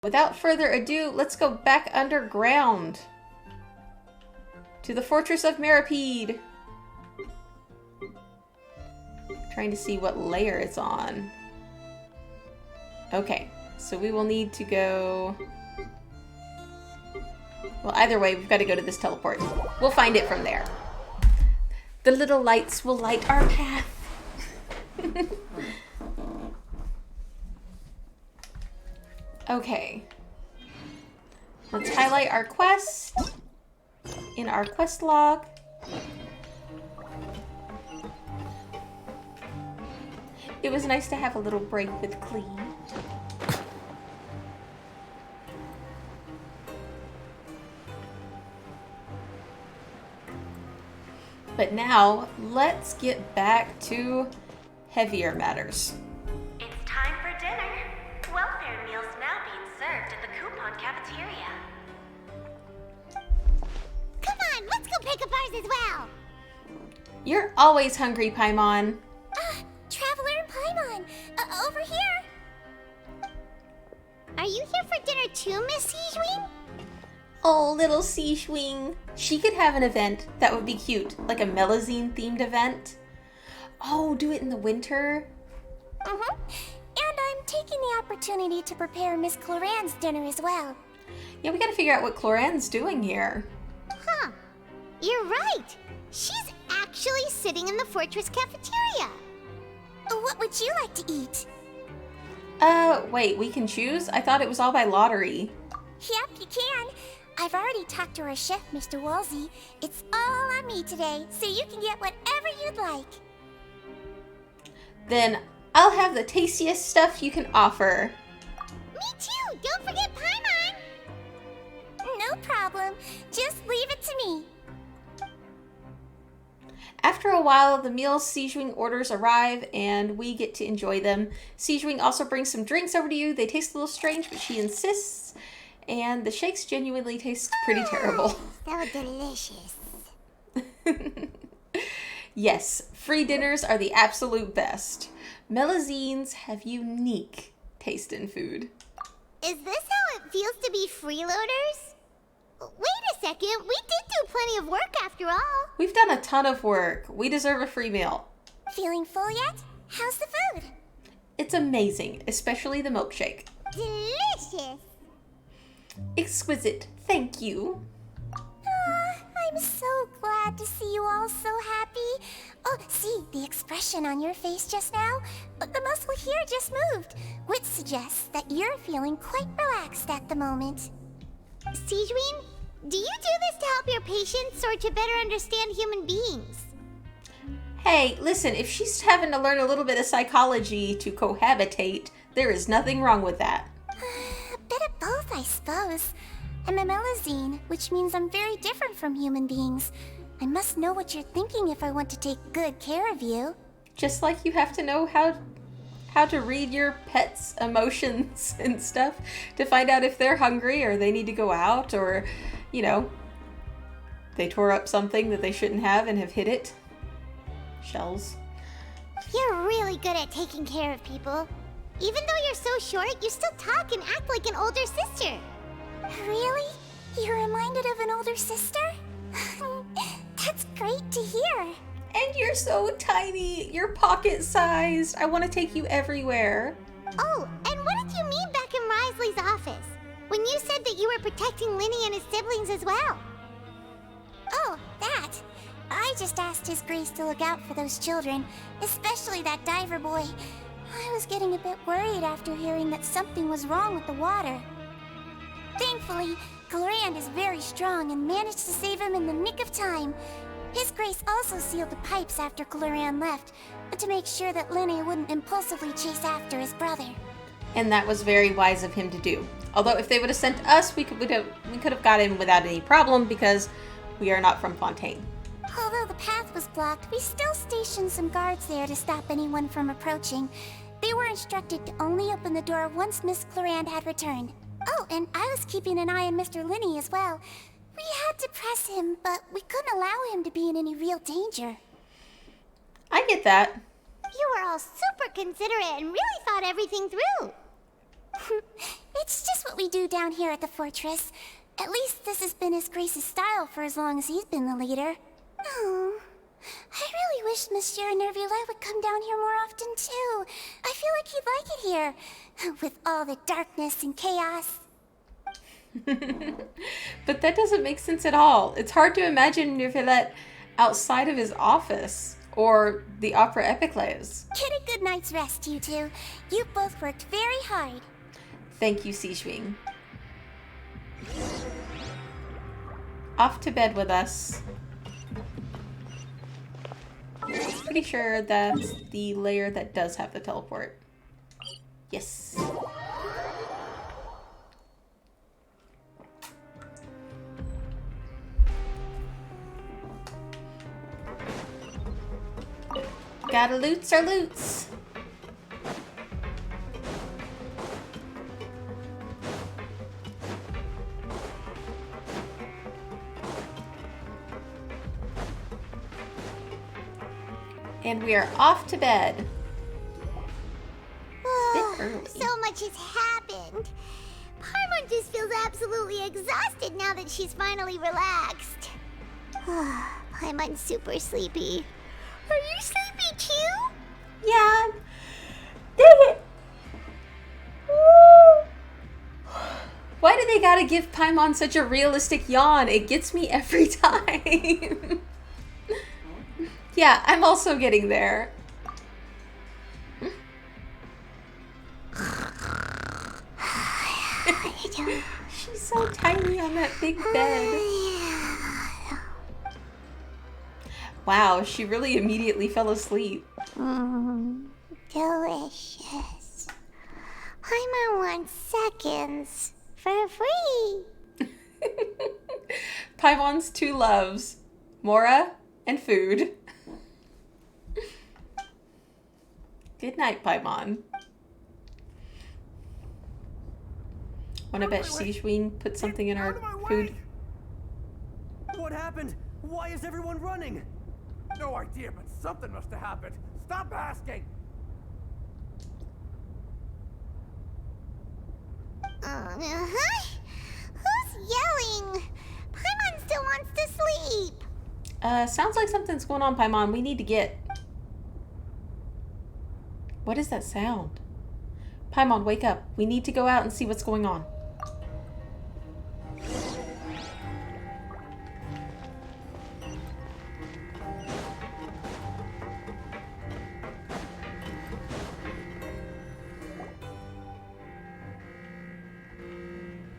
Without further ado, let's go back underground to the Fortress of Mirapede. Trying to see what layer it's on. Okay, so we will need to go... Well, either way, we've got to go to this teleport. We'll find it from there. The little lights will light our path. Okay. Let's highlight our quest in our quest log. It was nice to have a little break with Klee. But now, let's get back to heavier matters. It's time for dinner. Welfare meals now being served at the coupon cafeteria. Come on, let's go pick up ours as well. You're always hungry, Paimon. Traveler and Paimon, over here. Are you here for dinner too, Miss Sijwing? Oh, little Sijwing. She could have an event that would be cute, like a Melazine themed event. Oh, do it in the winter? Mm-hmm. And I'm taking the opportunity to prepare Miss Cloran's dinner as well. Yeah, we gotta figure out what Cloran's doing here. Huh. You're right. She's actually sitting in the fortress cafeteria. What would you like to eat? Wait, we can choose? I thought it was all by lottery. Yep, you can. I've already talked to our chef, Mr. Wolsey. It's all on me today, so you can get whatever you'd like. Then I'll have the tastiest stuff you can offer. Me too! Don't forget Paimon! No problem. Just leave it to me. After a while, the meals Sijwing orders arrive, and we get to enjoy them. Sijwing also brings some drinks over to you. They taste a little strange, but she insists. And the shakes genuinely taste pretty terrible. So delicious. Yes, free dinners are the absolute best. Melazines have unique taste in food. Is this how it feels to be freeloaders? Wait a second, we did do plenty of work after all. We've done a ton of work. We deserve a free meal. Feeling full yet? How's the food? It's amazing, especially the milkshake. Delicious. Exquisite, thank you. I'm so glad to see you all so happy. Oh, see, the expression on your face just now? The muscle here just moved, which suggests that you're feeling quite relaxed at the moment. Sijween, do you do this to help your patients or to better understand human beings? Hey, listen, if she's having to learn a little bit of psychology to cohabitate, there is nothing wrong with that. A bit of both, I suppose. I'm a Melazine, which means I'm very different from human beings. I must know what you're thinking if I want to take good care of you. Just like you have to know how to read your pet's emotions and stuff to find out if they're hungry or they need to go out or, you know, they tore up something that they shouldn't have and have hid it. Shells. You're really good at taking care of people. Even though you're so short, you still talk and act like an older sister. Really? You're reminded of an older sister? That's great to hear. And you're so tiny. You're pocket-sized. I want to take you everywhere. Oh, and what did you mean back in Risley's office? When you said that you were protecting Linny and his siblings as well? Oh, that. I just asked His Grace to look out for those children, especially that diver boy. I was getting a bit worried after hearing that something was wrong with the water. Thankfully, Cloran is very strong and managed to save him in the nick of time. His Grace also sealed the pipes after Cloran left, to make sure that Linny wouldn't impulsively chase after his brother. And that was very wise of him to do. Although if they would have sent us, we could have got in without any problem because we are not from Fontaine. Although the path was blocked, we still stationed some guards there to stop anyone from approaching. They were instructed to only open the door once Miss Cloran had returned. Oh, and I was keeping an eye on Mr. Linny as well. We had to press him, but we couldn't allow him to be in any real danger. I get that. You were all super considerate and really thought everything through. It's just what we do down here at the fortress. At least this has been His Grace's style for as long as he's been the leader. Oh, I really wish Monsieur Neuvelette would come down here more often too. I feel like he'd like it here, with all the darkness and chaos. But that doesn't make sense at all. It's hard to imagine Neuvelette outside of his office or the Opera Epicles. Get a good night's rest, you two. You both worked very hard. Thank you, Sijwing. Off to bed with us. Pretty sure that's the layer that does have the teleport. Yes. Gotta loots our loots. And we are off to bed. Oh, Bit early. so much has happened. Paimon just feels absolutely exhausted now that she's finally relaxed. Paimon's super sleepy. Are you sleepy too? Yeah. Dang it. Why do they gotta give Paimon such a realistic yawn? It gets me every time. Yeah, I'm also getting there. She's so tiny on that big bed. Wow, she really immediately fell asleep. Delicious. Paimon wants seconds for free. Paimon's two loves, Mora and food. Good night, Paimon. Wanna bet Sijwing put something in our food? What happened? Why is everyone running? No idea, but something must have happened. Stop asking! Who's yelling? Paimon still wants to sleep. Sounds like something's going on, Paimon. We need to get... What is that sound? Paimon, wake up. We need to go out and see what's going on.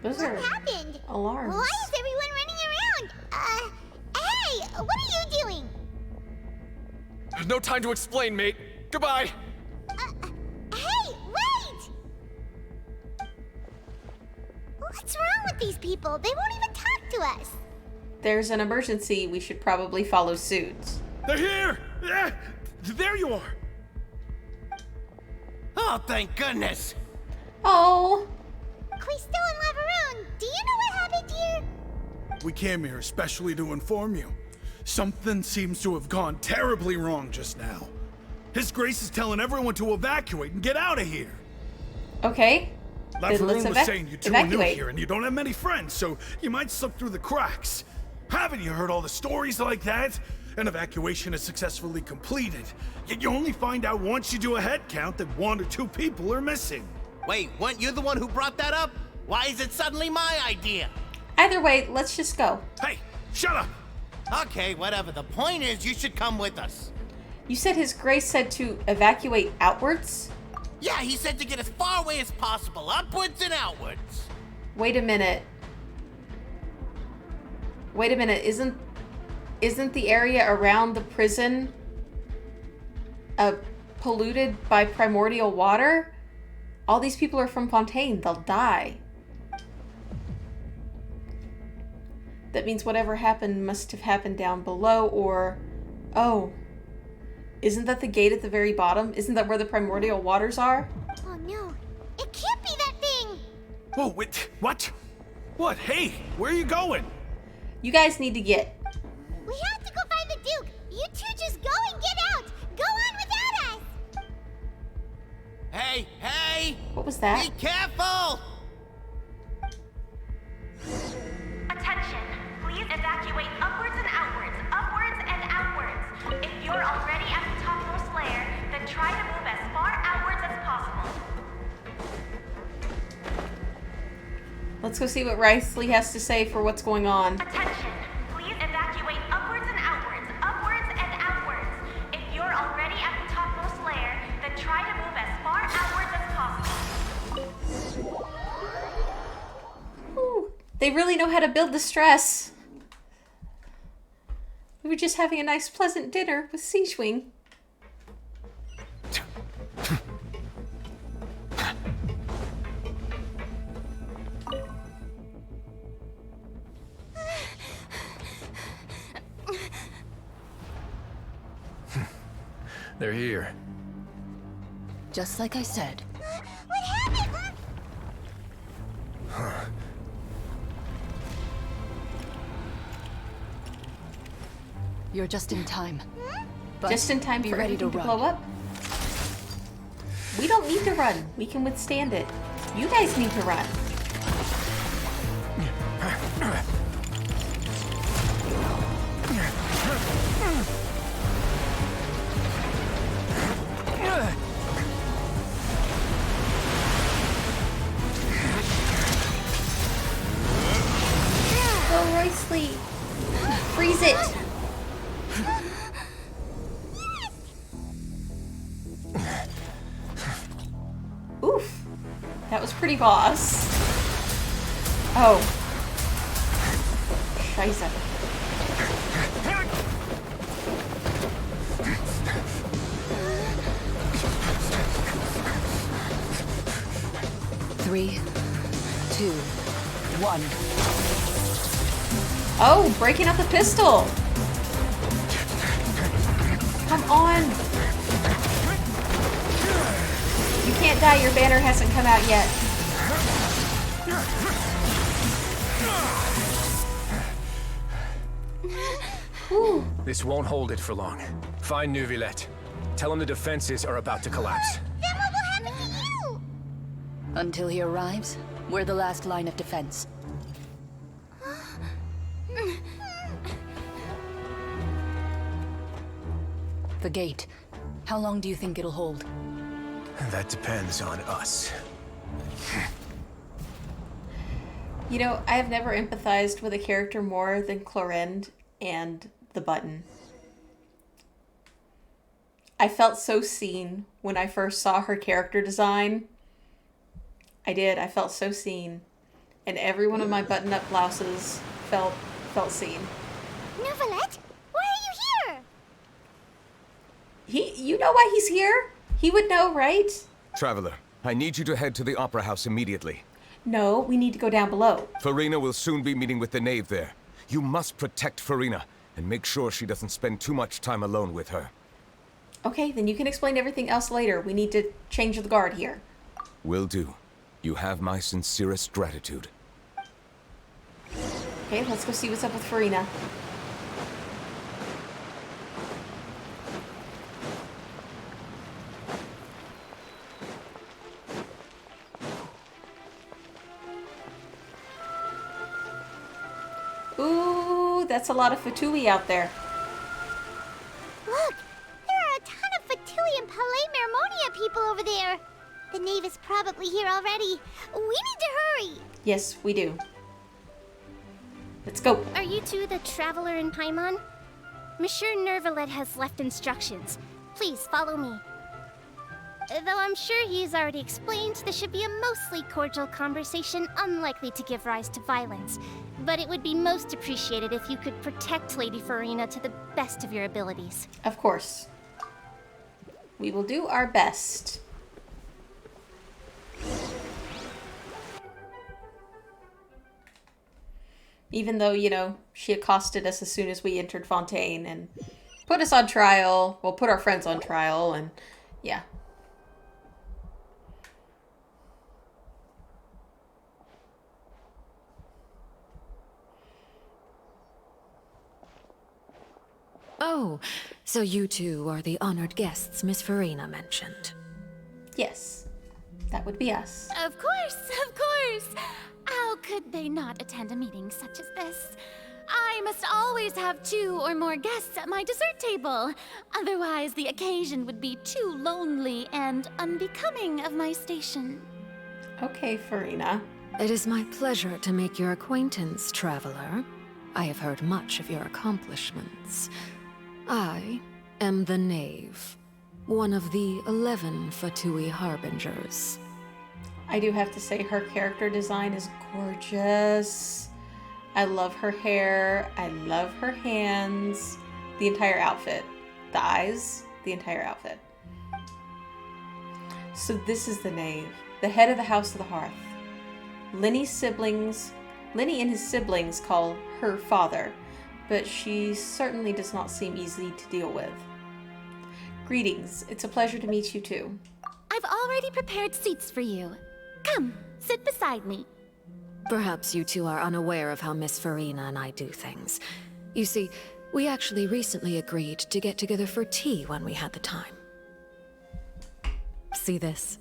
Those What are happened? alarms. Why is everyone running around? Hey, what are you doing? There's no time to explain, mate. Goodbye. Hey, wait! What's wrong with these people? They won't even talk to us. There's an emergency. We should probably follow suit. They're here! There you are! Oh, thank goodness! Oh, Quisto and Laveroon, do you know what happened here? We came here especially to inform you. Something seems to have gone terribly wrong just now. His Grace is telling everyone to evacuate and get out of here. okay. Then let's Laveroon was saying you two are new evacuate. here and you don't have many friends, so you might slip through the cracks. Haven't you heard all the stories like that? An evacuation is successfully completed, yet you only find out once you do a head count that 1 or 2 people are missing. Wait, weren't you the one who brought that up? Why is it suddenly my idea? Either way, let's just go. Hey, shut up! Okay, whatever. The point is, you should come with us. You said His Grace said to evacuate outwards? Yeah, he said to get as far away as possible, upwards and outwards. Wait a minute. Wait a minute. Isn't the area around the prison polluted by primordial water? All these people are from Fontaine. They'll die. That means whatever happened must have happened down below, or... Oh. Isn't that the gate at the very bottom? Isn't that where the primordial waters are? Oh no, it can't be that thing! Whoa, wait, what? What? Hey, where are you going? You guys need to get... We have to go find the Duke! You two just go and get out! Go on without us! Hey, hey! What was that? Be careful! Let's go see what Risley has to say for what's going on. Attention! Please evacuate upwards and outwards, upwards and outwards. If you're already at the topmost layer, then try to move as far outwards as possible. Ooh, they really know how to build the stress. We were just having a nice, pleasant dinner with Siegewing. They're here. Just like I said. What happened? You're just in time. But Just in time be for ready everything to to run. blow up. We don't need to run. We can withstand it. You guys need to run. Go, Roysley. Freeze it. Oof. That was pretty boss. Oh. Scheiße. Three, two, one. Oh, breaking up the pistol. Come on. You can't die. Your banner hasn't come out yet. Whew. This won't hold it for long. Find Neuvelette. Tell him the defenses are about to collapse. Then what will happen to you? Until he arrives, we're the last line of defense. The gate. How long do you think it'll hold? That depends on us. You know, I have never empathized with a character more than Clorinde and the button. I felt so seen when I first saw her character design. I did. I felt so seen. And every one of my button-up blouses felt seen. Neuvelette, why are you here? You know why he's here? He would know, right? Traveler, I need you to head to the Opera House immediately. No, we need to go down below. Farina will soon be meeting with the Knave there. You must protect Farina, and make sure she doesn't spend too much time alone with her. Okay, then you can explain everything else later. We need to change the guard here. Will do. You have my sincerest gratitude. Okay, let's go see what's up with Farina. Ooh, that's a lot of Fatui out there. Look, there are a ton of Fatui and Palais Mermonia people over there. The Knave is probably here already. We need to hurry. Yes, we do. Let's go. Are you two the Traveler and Paimon? Monsieur Neuvelette has left instructions. Please follow me. Though I'm sure he's already explained, this should be a mostly cordial conversation, unlikely to give rise to violence. But it would be most appreciated if you could protect Lady Farina to the best of your abilities. Of course. We will do our best. Even though, you know, she accosted us as soon as we entered Fontaine and put us on trial. Well, put our friends on trial, and yeah. Oh, so you two are the honored guests Miss Farina mentioned. Yes, that would be us. Of course, of course! How could they not attend a meeting such as this? I must always have 2 or more guests at my dessert table. Otherwise, the occasion would be too lonely and unbecoming of my station. Okay, Farina. It is my pleasure to make your acquaintance, traveler. I have heard much of your accomplishments. I am the Knave, one of the 11 Fatui Harbingers. I do have to say her character design is gorgeous. I love her hair. I love her hands. The entire outfit. The eyes. The entire outfit. So this is the Knave, the head of the House of the Hearth. Lenny and his siblings call her father, but she certainly does not seem easy to deal with. Greetings. It's a pleasure to meet you too. I've already prepared seats for you. Come, sit beside me. Perhaps you two are unaware of how Miss Farina and I do things. You see, we actually recently agreed to get together for tea when we had the time. See this?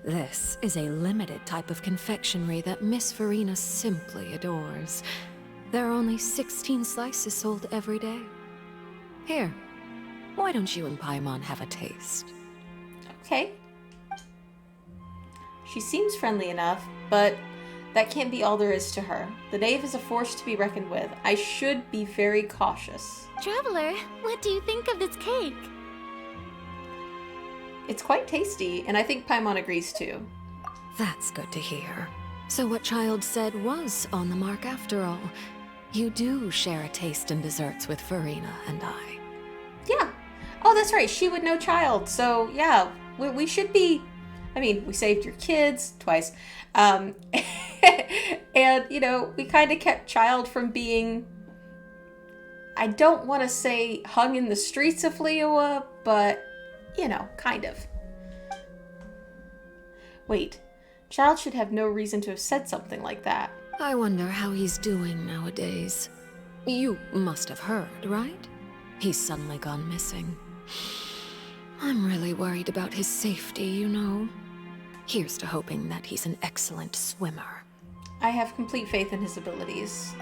This is a limited type of confectionery that Miss Farina simply adores. There are only 16 slices sold every day. Here, why don't you and Paimon have a taste? Okay. She seems friendly enough, but that can't be all there is to her. The Knave is a force to be reckoned with. I should be very cautious. Traveler, what do you think of this cake? It's quite tasty, and I think Paimon agrees too. That's good to hear. So what Child said was on the mark after all. You do share a taste in desserts with Farina and I. Yeah. Oh, that's right. She would know Child. So, yeah, we should be... I mean, we saved your kids twice. And, you know, we kind of kept Child from being... I don't want to say hung in the streets of Liyue, but... you know, kind of. Wait, Child should have no reason to have said something like that. I wonder how he's doing nowadays. You must have heard, right? He's suddenly gone missing. I'm really worried about his safety, you know. Here's to hoping that he's an excellent swimmer. I have complete faith in his abilities.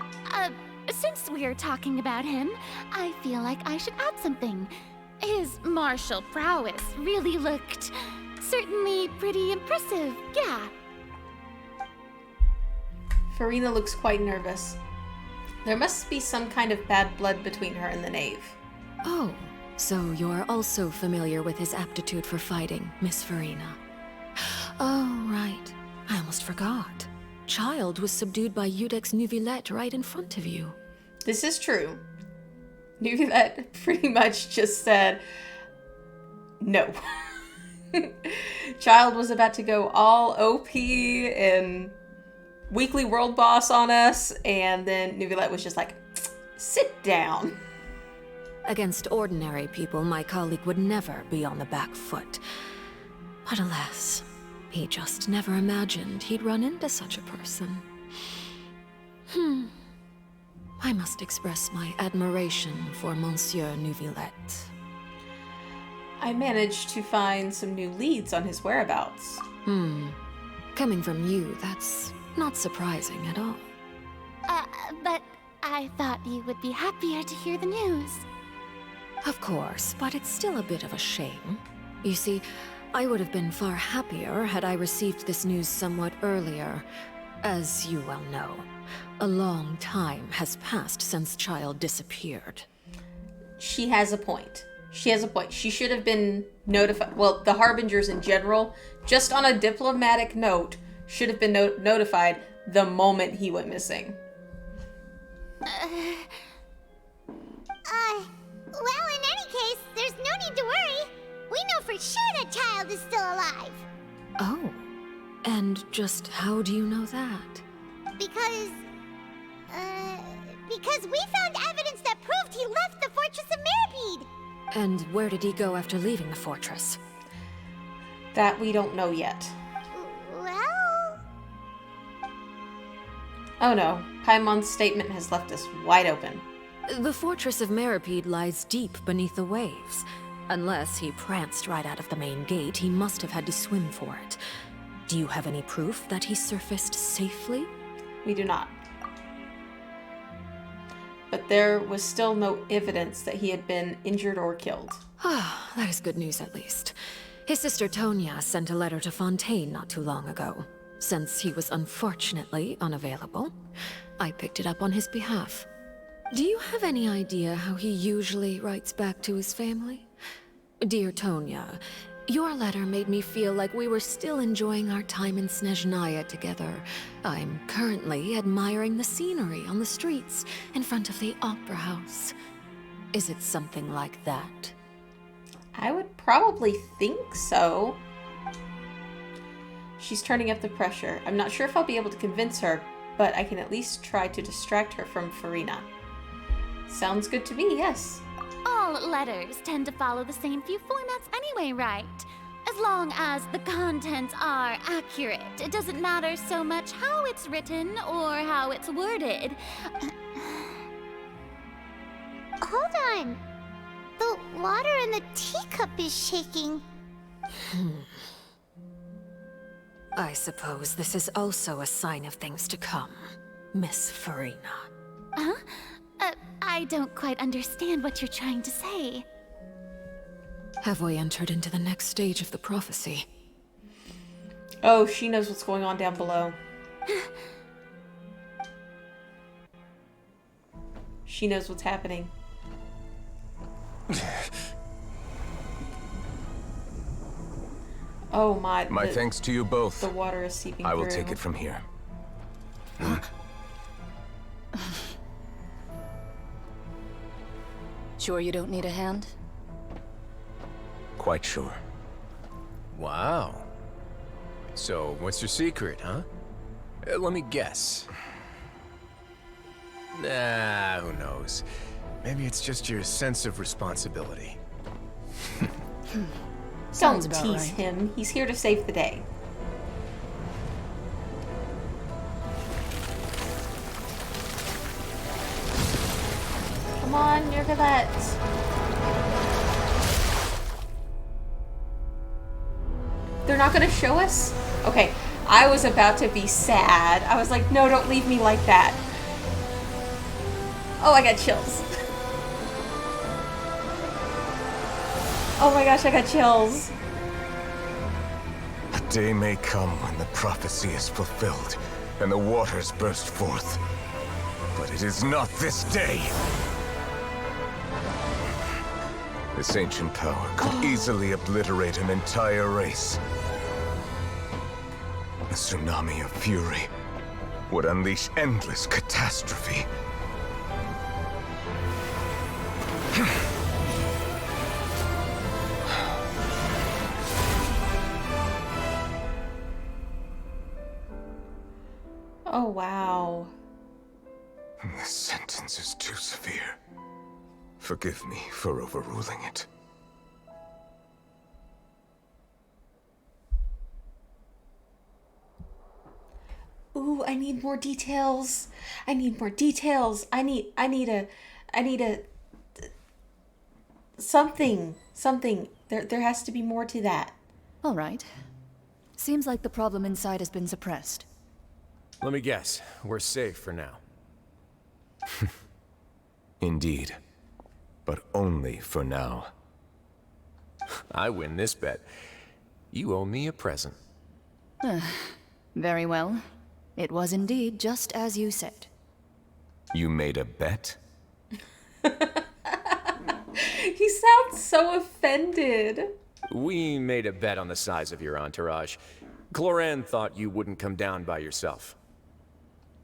Since we're talking about him, I feel like I should add something. His martial prowess really looked certainly pretty impressive, yeah. Farina looks quite nervous. There must be some kind of bad blood between her and the Knave. Oh, so you're also familiar with his aptitude for fighting, Miss Farina. Oh, right. I almost forgot. Child was subdued by Udex Neuvelette right in front of you. This is true. Neuvelette pretty much just said, no. Child was about to go all OP and weekly world boss on us, and then Neuvelette was just like, sit down. Against ordinary people, my colleague would never be on the back foot. But alas, he just never imagined he'd run into such a person. I must express my admiration for Monsieur Neuvelette. I managed to find some new leads on his whereabouts. Coming from you, that's not surprising at all. But I thought you would be happier to hear the news. Of course, but it's still a bit of a shame. You see, I would have been far happier had I received this news somewhat earlier. As you well know, a long time has passed since Child disappeared. She has a point. She has a point. She should have been notified. Well, the Harbingers in general, just on a diplomatic note, should have been notified the moment he went missing. Well, in any case, there's no need to worry. We know for sure that Child is still alive. Oh, and just how do you know that? Because we found evidence that proved he left the Fortress of Mirabede. And where did he go after leaving the fortress? That we don't know yet. Well... Oh no, Paimon's statement has left us wide open. The Fortress of Mirabede lies deep beneath the waves. Unless he pranced right out of the main gate, he must have had to swim for it. Do you have any proof that he surfaced safely? We do not. But there was still no evidence that he had been injured or killed. Ah, that is good news at least. His sister Tonya sent a letter to Fontaine not too long ago. Since he was unfortunately unavailable, I picked it up on his behalf. Do you have any idea how he usually writes back to his family? Dear Tonya, your letter made me feel like we were still enjoying our time in Snezhnaya together. I'm currently admiring the scenery on the streets in front of the opera house. Is it something like that? I would probably think so. She's turning up the pressure. I'm not sure if I'll be able to convince her, but I can at least try to distract her from Furina. Sounds good to me, yes. All letters tend to follow the same few formats anyway, right? As long as the contents are accurate, it doesn't matter so much how it's written or how it's worded. Hold on. The water in the teacup is shaking. I suppose this is also a sign of things to come, Miss Furina. Huh? I don't quite understand what you're trying to say. Have we entered into the next stage of the prophecy? Oh, she knows what's going on down below. She knows what's happening. Oh my. My thanks to you both. The water is seeping through. I will take it from here. Sure you don't need a hand? Quite sure. Wow. So, what's your secret, huh? Let me guess. Nah, who knows? Maybe it's just your sense of responsibility. Don't tease him. He's here to save the day. Come on, Neuvelette. They're not gonna show us? Okay, I was about to be sad. I was like, no, don't leave me like that. Oh, I got chills. Oh my gosh, I got chills. A day may come when the prophecy is fulfilled and the waters burst forth. But it is not this day. This ancient power could easily obliterate an entire race. A tsunami of fury would unleash endless catastrophe. Oh, wow. This sentence is too severe. Forgive me for overruling it. Ooh, I need more details. I need more details. I need a something. There has to be more to that. All right. Seems like the problem inside has been suppressed. Let me guess. We're safe for now. Indeed. But only for now. I win this bet. You owe me a present. Very well. It was indeed just as you said. You made a bet? He sounds so offended. We made a bet on the size of your entourage. Cloran thought you wouldn't come down by yourself.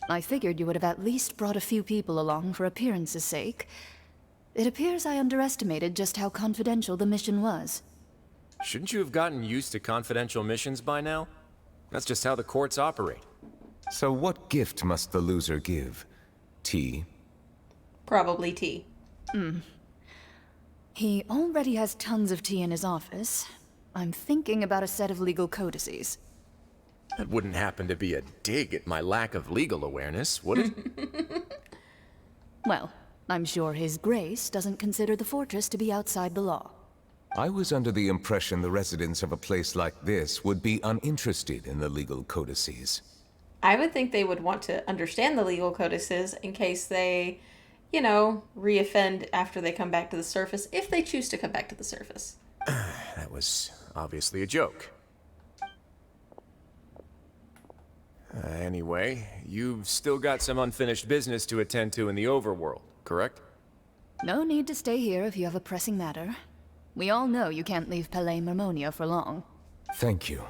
I figured you would have at least brought a few people along for appearance's sake. It appears I underestimated just how confidential the mission was. Shouldn't you have gotten used to confidential missions by now? That's just how the courts operate. So what gift must the loser give? Tea? Probably tea. He already has tons of tea in his office. I'm thinking about a set of legal codices. That wouldn't happen to be a dig at my lack of legal awareness, would it? Well, I'm sure His Grace doesn't consider the fortress to be outside the law. I was under the impression the residents of a place like this would be uninterested in the legal codices. I would think they would want to understand the legal codices in case they, you know, reoffend after they come back to the surface, if they choose to come back to the surface. That was obviously a joke. Anyway, you've still got some unfinished business to attend to in the overworld, correct? No need to stay here if you have a pressing matter. We all know you can't leave Palais Mermonia for long. Thank you.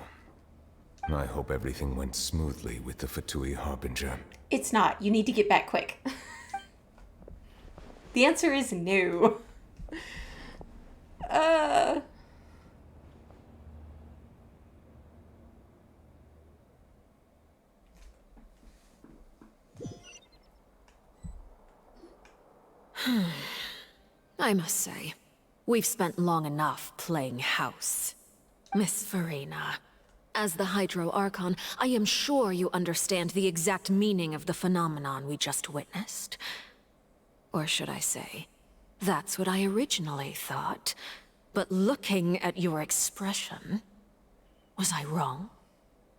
I hope everything went smoothly with the Fatui Harbinger. It's not. You need to get back quick. The answer is no. I must say, we've spent long enough playing house. Miss Frenette, as the Hydro Archon, I am sure you understand the exact meaning of the phenomenon we just witnessed. Or should I say, that's what I originally thought. But looking at your expression, was I wrong?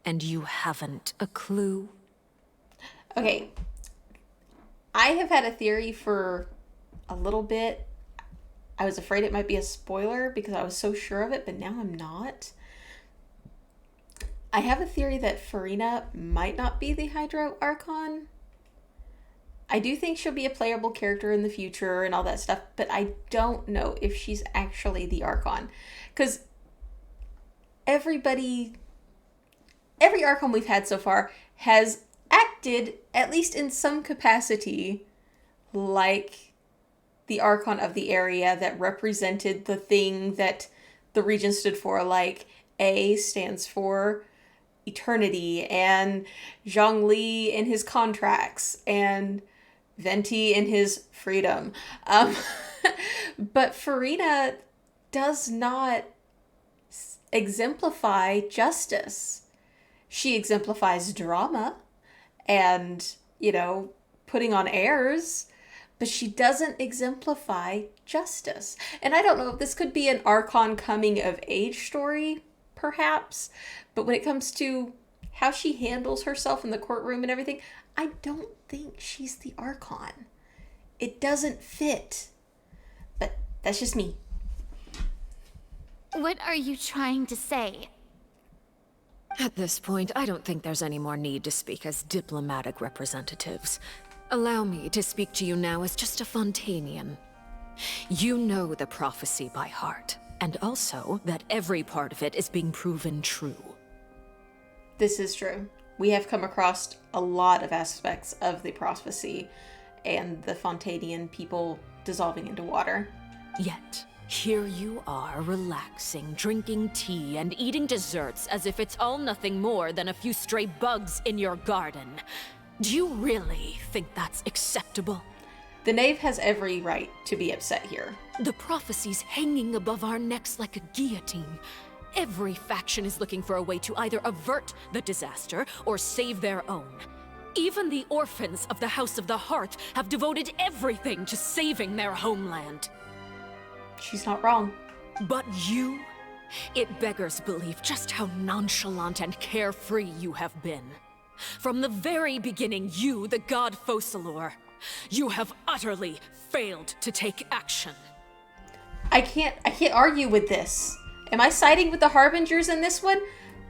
And you haven't a clue? Okay. I have had a theory for a little bit. I was afraid it might be a spoiler because I was so sure of it, but now I'm not. I have a theory that Frenette might not be the Hydro Archon. I do think she'll be a playable character in the future and all that stuff, but I don't know if she's actually the Archon. Because every Archon we've had so far has acted, at least in some capacity, like the Archon of the area that represented the thing that the region stood for. Like, A stands for eternity, and Zhongli in his contracts, and Venti in his freedom. But Frenette does not exemplify justice. She exemplifies drama and, you know, putting on airs, but she doesn't exemplify justice. And I don't know if this could be an Archon coming of age story, perhaps, but when it comes to how she handles herself in the courtroom and everything, I don't think she's the Archon. It doesn't fit. But that's just me. What are you trying to say? At this point, I don't think there's any more need to speak as diplomatic representatives. Allow me to speak to you now as just a Fontanian. You know the prophecy by heart, and also that every part of it is being proven true. This is true. We have come across a lot of aspects of the prophecy and the Fontanian people dissolving into water. Yet, here you are relaxing, drinking tea, and eating desserts as if it's all nothing more than a few stray bugs in your garden. Do you really think that's acceptable? The Knave has every right to be upset here. The prophecy's hanging above our necks like a guillotine. Every faction is looking for a way to either avert the disaster or save their own. Even the orphans of the House of the Hearth have devoted everything to saving their homeland. She's not wrong. But you? It beggars belief just how nonchalant and carefree you have been. From the very beginning, you, the god Focalor, you have utterly failed to take action. I can't argue with this. Am I siding with the Harbingers in this one?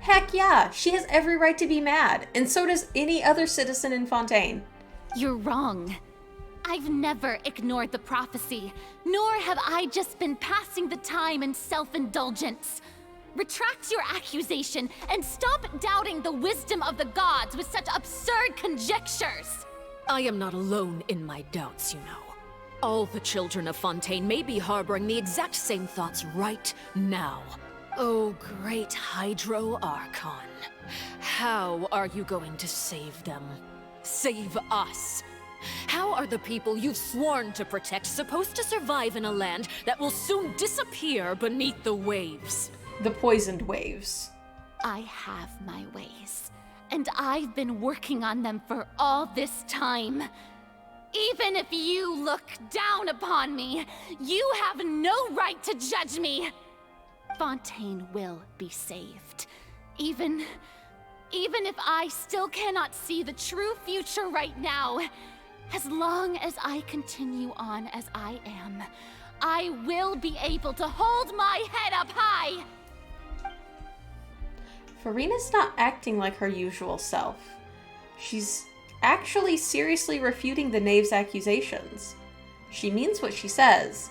Heck yeah, she has every right to be mad, and so does any other citizen in Fontaine. You're wrong. I've never ignored the prophecy, nor have I just been passing the time in self-indulgence. Retract your accusation and stop doubting the wisdom of the gods with such absurd conjectures. I am not alone in my doubts, you know. All the children of Fontaine may be harboring the exact same thoughts right now. Oh, great Hydro Archon. How are you going to save them? Save us? How are the people you've sworn to protect supposed to survive in a land that will soon disappear beneath the waves? The poisoned waves. I have my ways, and I've been working on them for all this time. Even if you look down upon me, you have no right to judge me. Fontaine will be saved. Even if I still cannot see the true future right now, as long as I continue on as I am, I will be able to hold my head up high. Frenette's not acting like her usual self. She's actually seriously refuting the Knave's accusations. She means what she says,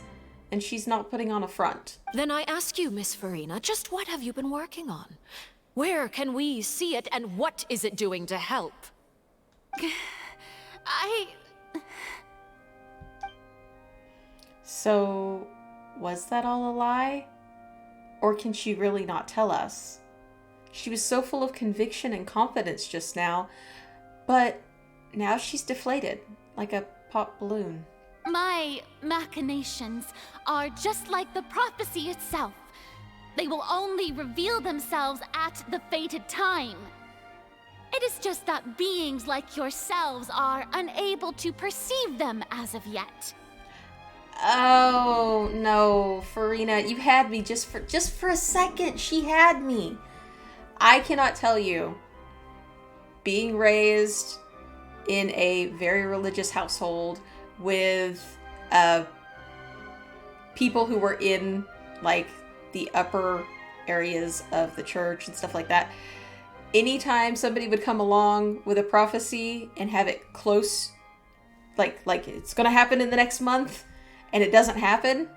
and she's not putting on a front. Then I ask you, Miss Farina, just what have you been working on? Where can we see it, and what is it doing to help? So, was that all a lie? Or can she really not tell us? She was so full of conviction and confidence just now, but now she's deflated, like a popped balloon. My machinations are just like the prophecy itself. They will only reveal themselves at the fated time. It is just that beings like yourselves are unable to perceive them as of yet. Oh, no, Farina, you had me just for a second. She had me. I cannot tell you, being raised in a very religious household with people who were in, like, the upper areas of the church and stuff like that, anytime somebody would come along with a prophecy and have it close, like it's gonna happen in the next month, and it doesn't happen,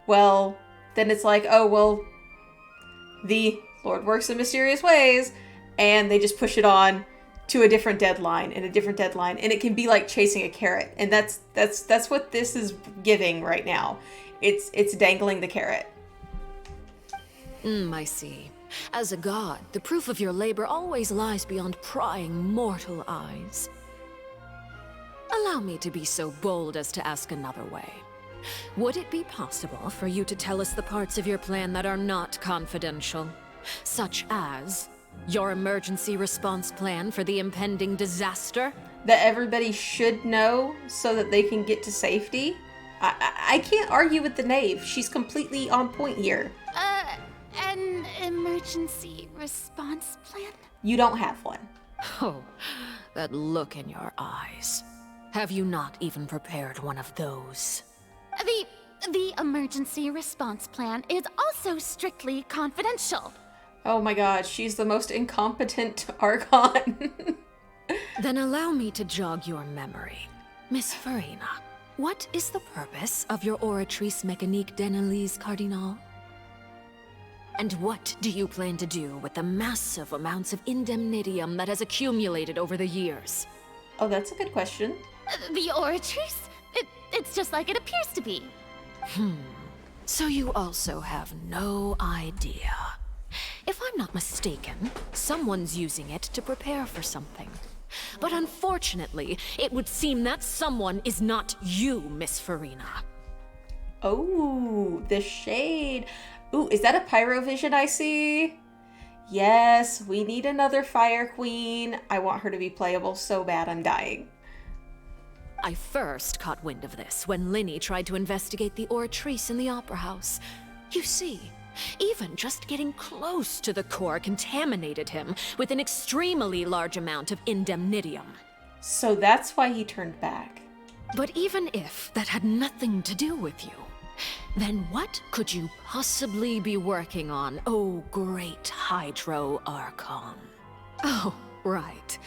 well, then it's like, oh, well, the Lord works in mysterious ways, and they just push it on to a different deadline and a different deadline, and it can be like chasing a carrot, and that's what this is giving right now. It's dangling the carrot. I see. As a god, the proof of your labor always lies beyond prying mortal eyes. Allow me to be so bold as to ask another way. Would it be possible for you to tell us the parts of your plan that are not confidential? Such as your emergency response plan for the impending disaster? That everybody should know so that they can get to safety? I can't argue with the Knave. She's completely on point here. An emergency response plan? You don't have one. Oh, that look in your eyes. Have you not even prepared one of those? The emergency response plan is also strictly confidential. Oh my god, she's the most incompetent Archon. Then allow me to jog your memory. Miss Farina, what is the purpose of your Oratrice Mécanique d'Analyse Cardinal? And what do you plan to do with the massive amounts of indemnitium that has accumulated over the years? Oh, that's a good question. The Oratrice? It's just like it appears to be. So you also have no idea. If I'm not mistaken, someone's using it to prepare for something. But unfortunately, it would seem that someone is not you, Miss Farina. Oh, the shade. Ooh, is that a pyrovision I see? Yes, we need another Fire Queen. I want her to be playable so bad I'm dying. I first caught wind of this when Linny tried to investigate the Oratrice in the Opera House. You see, even just getting close to the core contaminated him with an extremely large amount of indemnitium. So that's why he turned back. But even if that had nothing to do with you, then what could you possibly be working on, oh great Hydro Archon? Oh, right.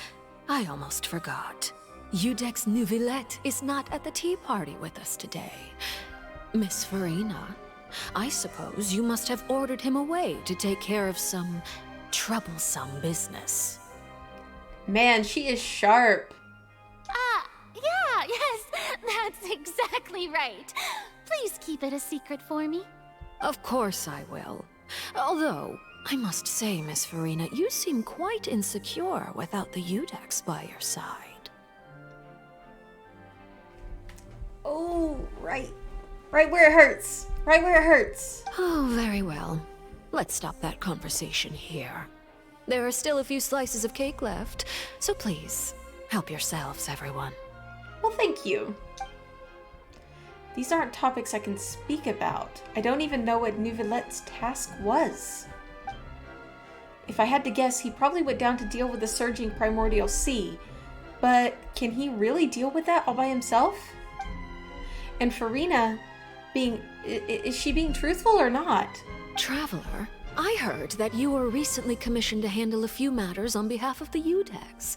I almost forgot. Udex Neuvelette is not at the tea party with us today. Miss Farina, I suppose you must have ordered him away to take care of some troublesome business. Man, she is sharp. Yeah, yes, that's exactly right. Please keep it a secret for me. Of course I will. Although, I must say, Miss Farina, you seem quite insecure without the Udex by your side. Oh, right. Right where it hurts. Right where it hurts. Oh, very well. Let's stop that conversation here. There are still a few slices of cake left, so please, help yourselves, everyone. Well, thank you. These aren't topics I can speak about. I don't even know what Neuvelette's task was. If I had to guess, he probably went down to deal with the surging primordial sea. But can he really deal with that all by himself? And Farina, is she being truthful or not? Traveler, I heard that you were recently commissioned to handle a few matters on behalf of the Udex.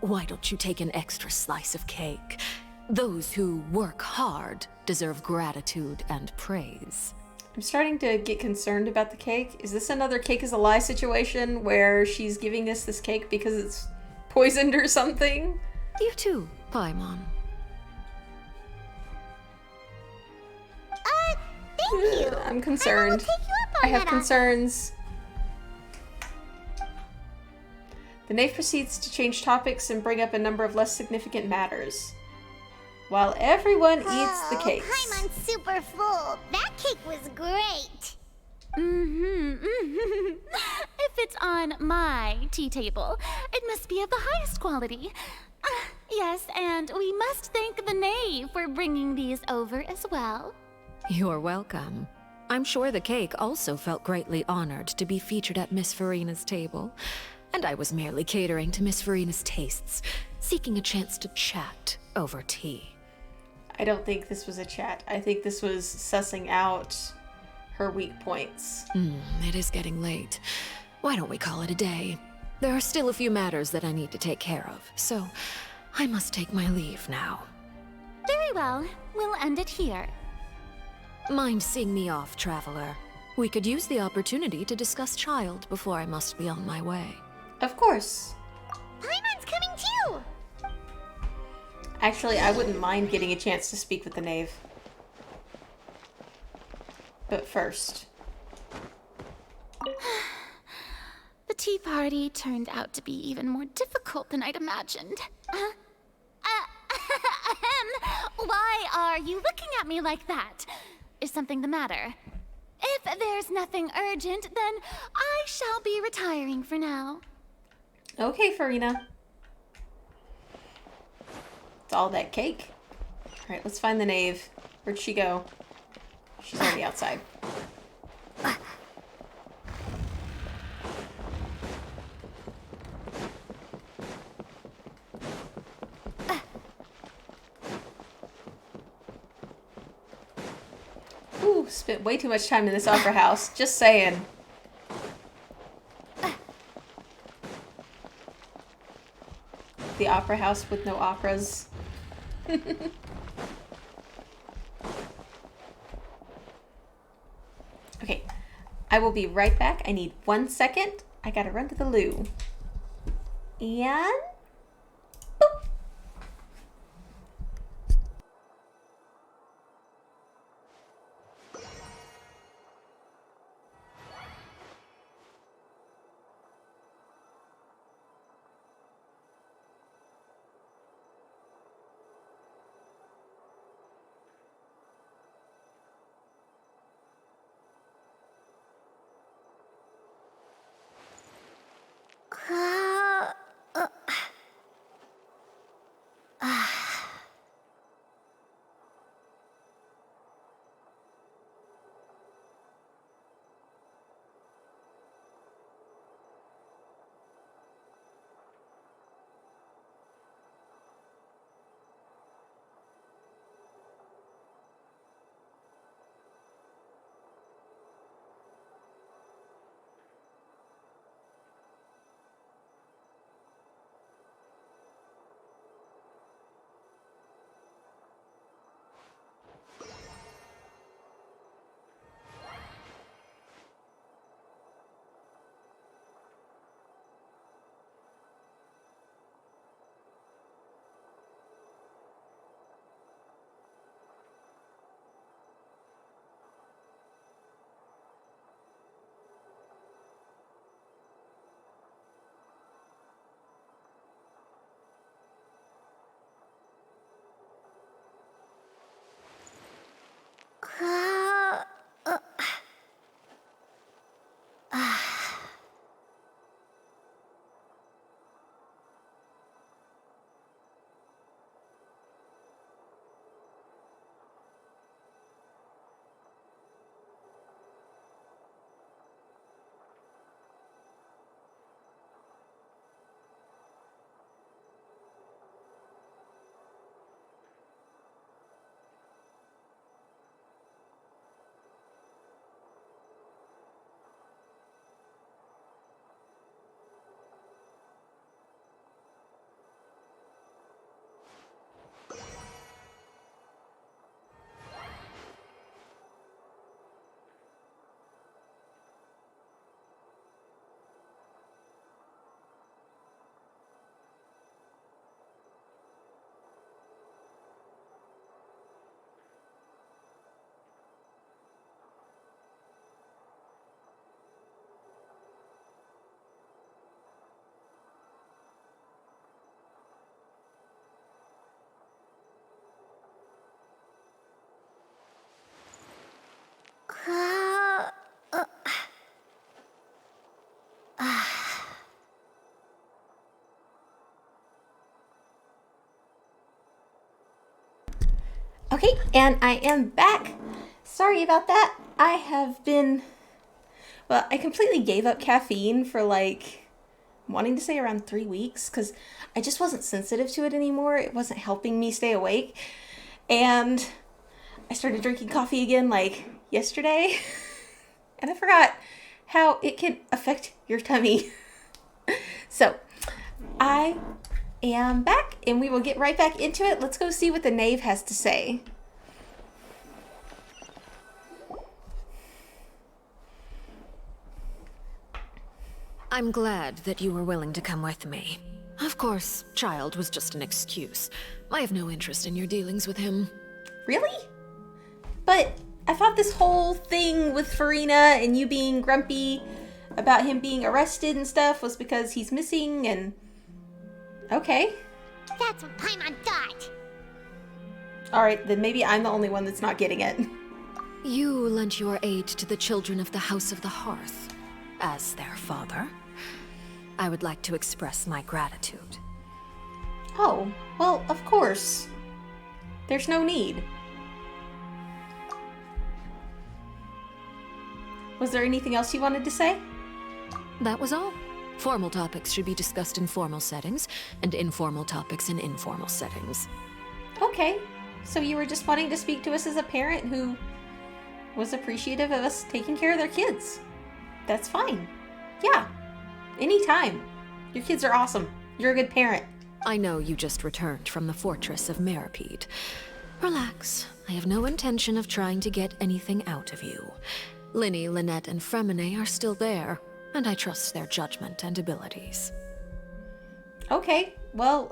why don't you take an extra slice of cake? Those who work hard deserve gratitude and praise. I'm starting to get concerned about the cake. Is this another cake is a lie situation where she's giving us this cake because it's poisoned or something? You too, Paimon. Thank you. I'm concerned. I will take you up on I have that concerns. The knave proceeds to change topics and bring up a number of less significant matters, while everyone eats the cakes. Paimon's super full. That cake was great. If it's on my tea table, it must be of the highest quality. Yes, and we must thank the knave for bringing these over as well. You're welcome. I'm sure the cake also felt greatly honored to be featured at Miss Farina's table. And I was merely catering to Miss Farina's tastes, seeking a chance to chat over tea. I don't think this was a chat. I think this was sussing out her weak points. It is getting late. Why don't we call it a day? There are still a few matters that I need to take care of, so I must take my leave now. Very well. We'll end it here. Mind seeing me off, traveler? We could use the opportunity to discuss Child before I must be on my way. Of course. Paimon's coming too. Actually, I wouldn't mind getting a chance to speak with the knave. But first. The tea party turned out to be even more difficult than I'd imagined. Why are you looking at me like that? Is something the matter? If there's nothing urgent, then I shall be retiring for now. Okay, Farina. It's all that cake. Alright, let's find the knave. Where'd she go? She's already outside. Ooh, spent way too much time in this opera house. Just saying. The opera house with no operas. Okay, I will be right back. I need 1 second. I gotta run to the loo. And... boop. Okay, and I am back. Sorry about that. I have been... Well, I completely gave up caffeine for like, wanting to say around 3 weeks, because I just wasn't sensitive to it anymore. It wasn't helping me stay awake. And I started drinking coffee again like yesterday. And I forgot how it can affect your tummy. So, I am back, and we will get right back into it. Let's go see what the Knave has to say. I'm glad that you were willing to come with me. Of course, Child was just an excuse. I have no interest in your dealings with him. Really? But I thought this whole thing with Frenette and you being grumpy about him being arrested and stuff was because he's missing and... Okay. That's what Paimon thought. Alright, then maybe I'm the only one that's not getting it. You lent your aid to the children of the House of the Hearth. As their father, I would like to express my gratitude. Oh, well, of course. There's no need. Was there anything else you wanted to say? That was all. Formal topics should be discussed in formal settings, and informal topics in informal settings. Okay, so you were just wanting to speak to us as a parent who was appreciative of us taking care of their kids. That's fine. Yeah, anytime. Your kids are awesome. You're a good parent. I know you just returned from the fortress of Meripede. Relax. I have no intention of trying to get anything out of you. Linny, Lynette, and Frenette are still there, and I trust their judgment and abilities. Okay, well,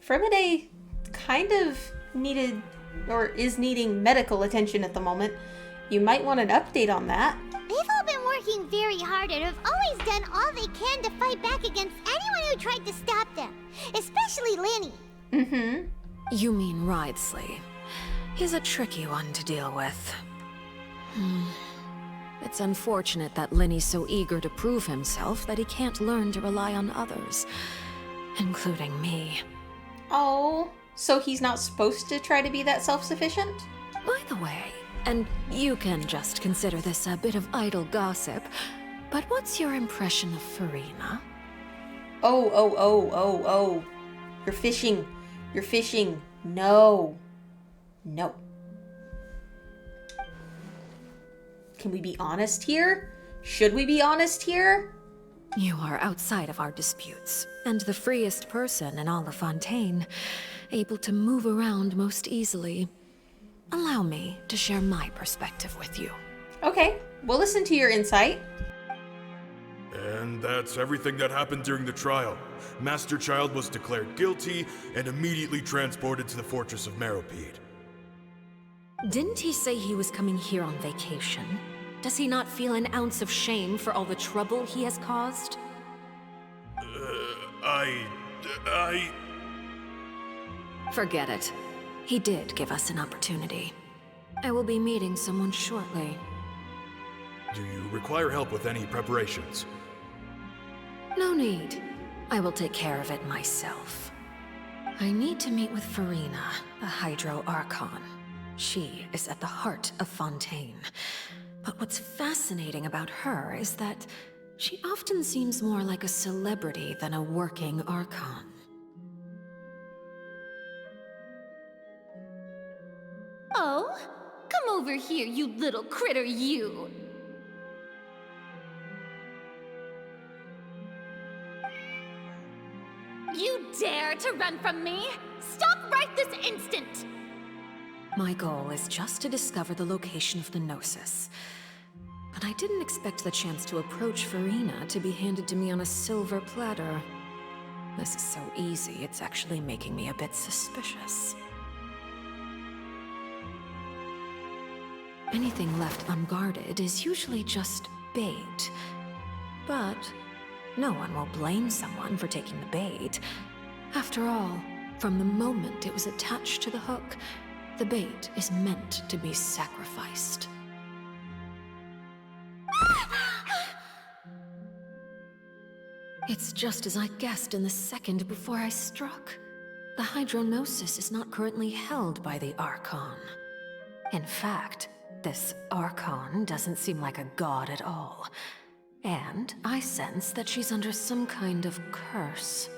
Frenette kind of needed, or is needing medical attention at the moment. You might want an update on that. They've all been working very hard and have always done all they can to fight back against anyone who tried to stop them. Especially Linny. Mm-hmm. You mean Wriothesley. He's a tricky one to deal with. It's unfortunate that Linny's so eager to prove himself that he can't learn to rely on others, including me. Oh, so he's not supposed to try to be that self-sufficient? By the way, and you can just consider this a bit of idle gossip, but what's your impression of Frenette? Oh. You're fishing. You're fishing. No. No. Can we be honest here? Should we be honest here? You are outside of our disputes, and the freest person in all of Fontaine, able to move around most easily. Allow me to share my perspective with you. Okay, we'll listen to your insight. And that's everything that happened during the trial. Master Child was declared guilty and immediately transported to the Fortress of Meripede. Didn't he say he was coming here on vacation? Does he not feel an ounce of shame for all the trouble he has caused? Forget it. He did give us an opportunity. I will be meeting someone shortly. Do you require help with any preparations? No need. I will take care of it myself. I need to meet with Frenette, the Hydro Archon. She is at the heart of Fontaine. But what's fascinating about her is that she often seems more like a celebrity than a working Archon. Oh, come over here, you little critter, you! You dare to run from me? Stop right this instant! My goal is just to discover the location of the Gnosis. But I didn't expect the chance to approach Frenette to be handed to me on a silver platter. This is so easy, it's actually making me a bit suspicious. Anything left unguarded is usually just bait. But no one will blame someone for taking the bait. After all, from the moment it was attached to the hook, the bait is meant to be sacrificed. It's just as I guessed in the second before I struck. The Hydronosis is not currently held by the Archon. In fact, this Archon doesn't seem like a god at all. And I sense that she's under some kind of curse.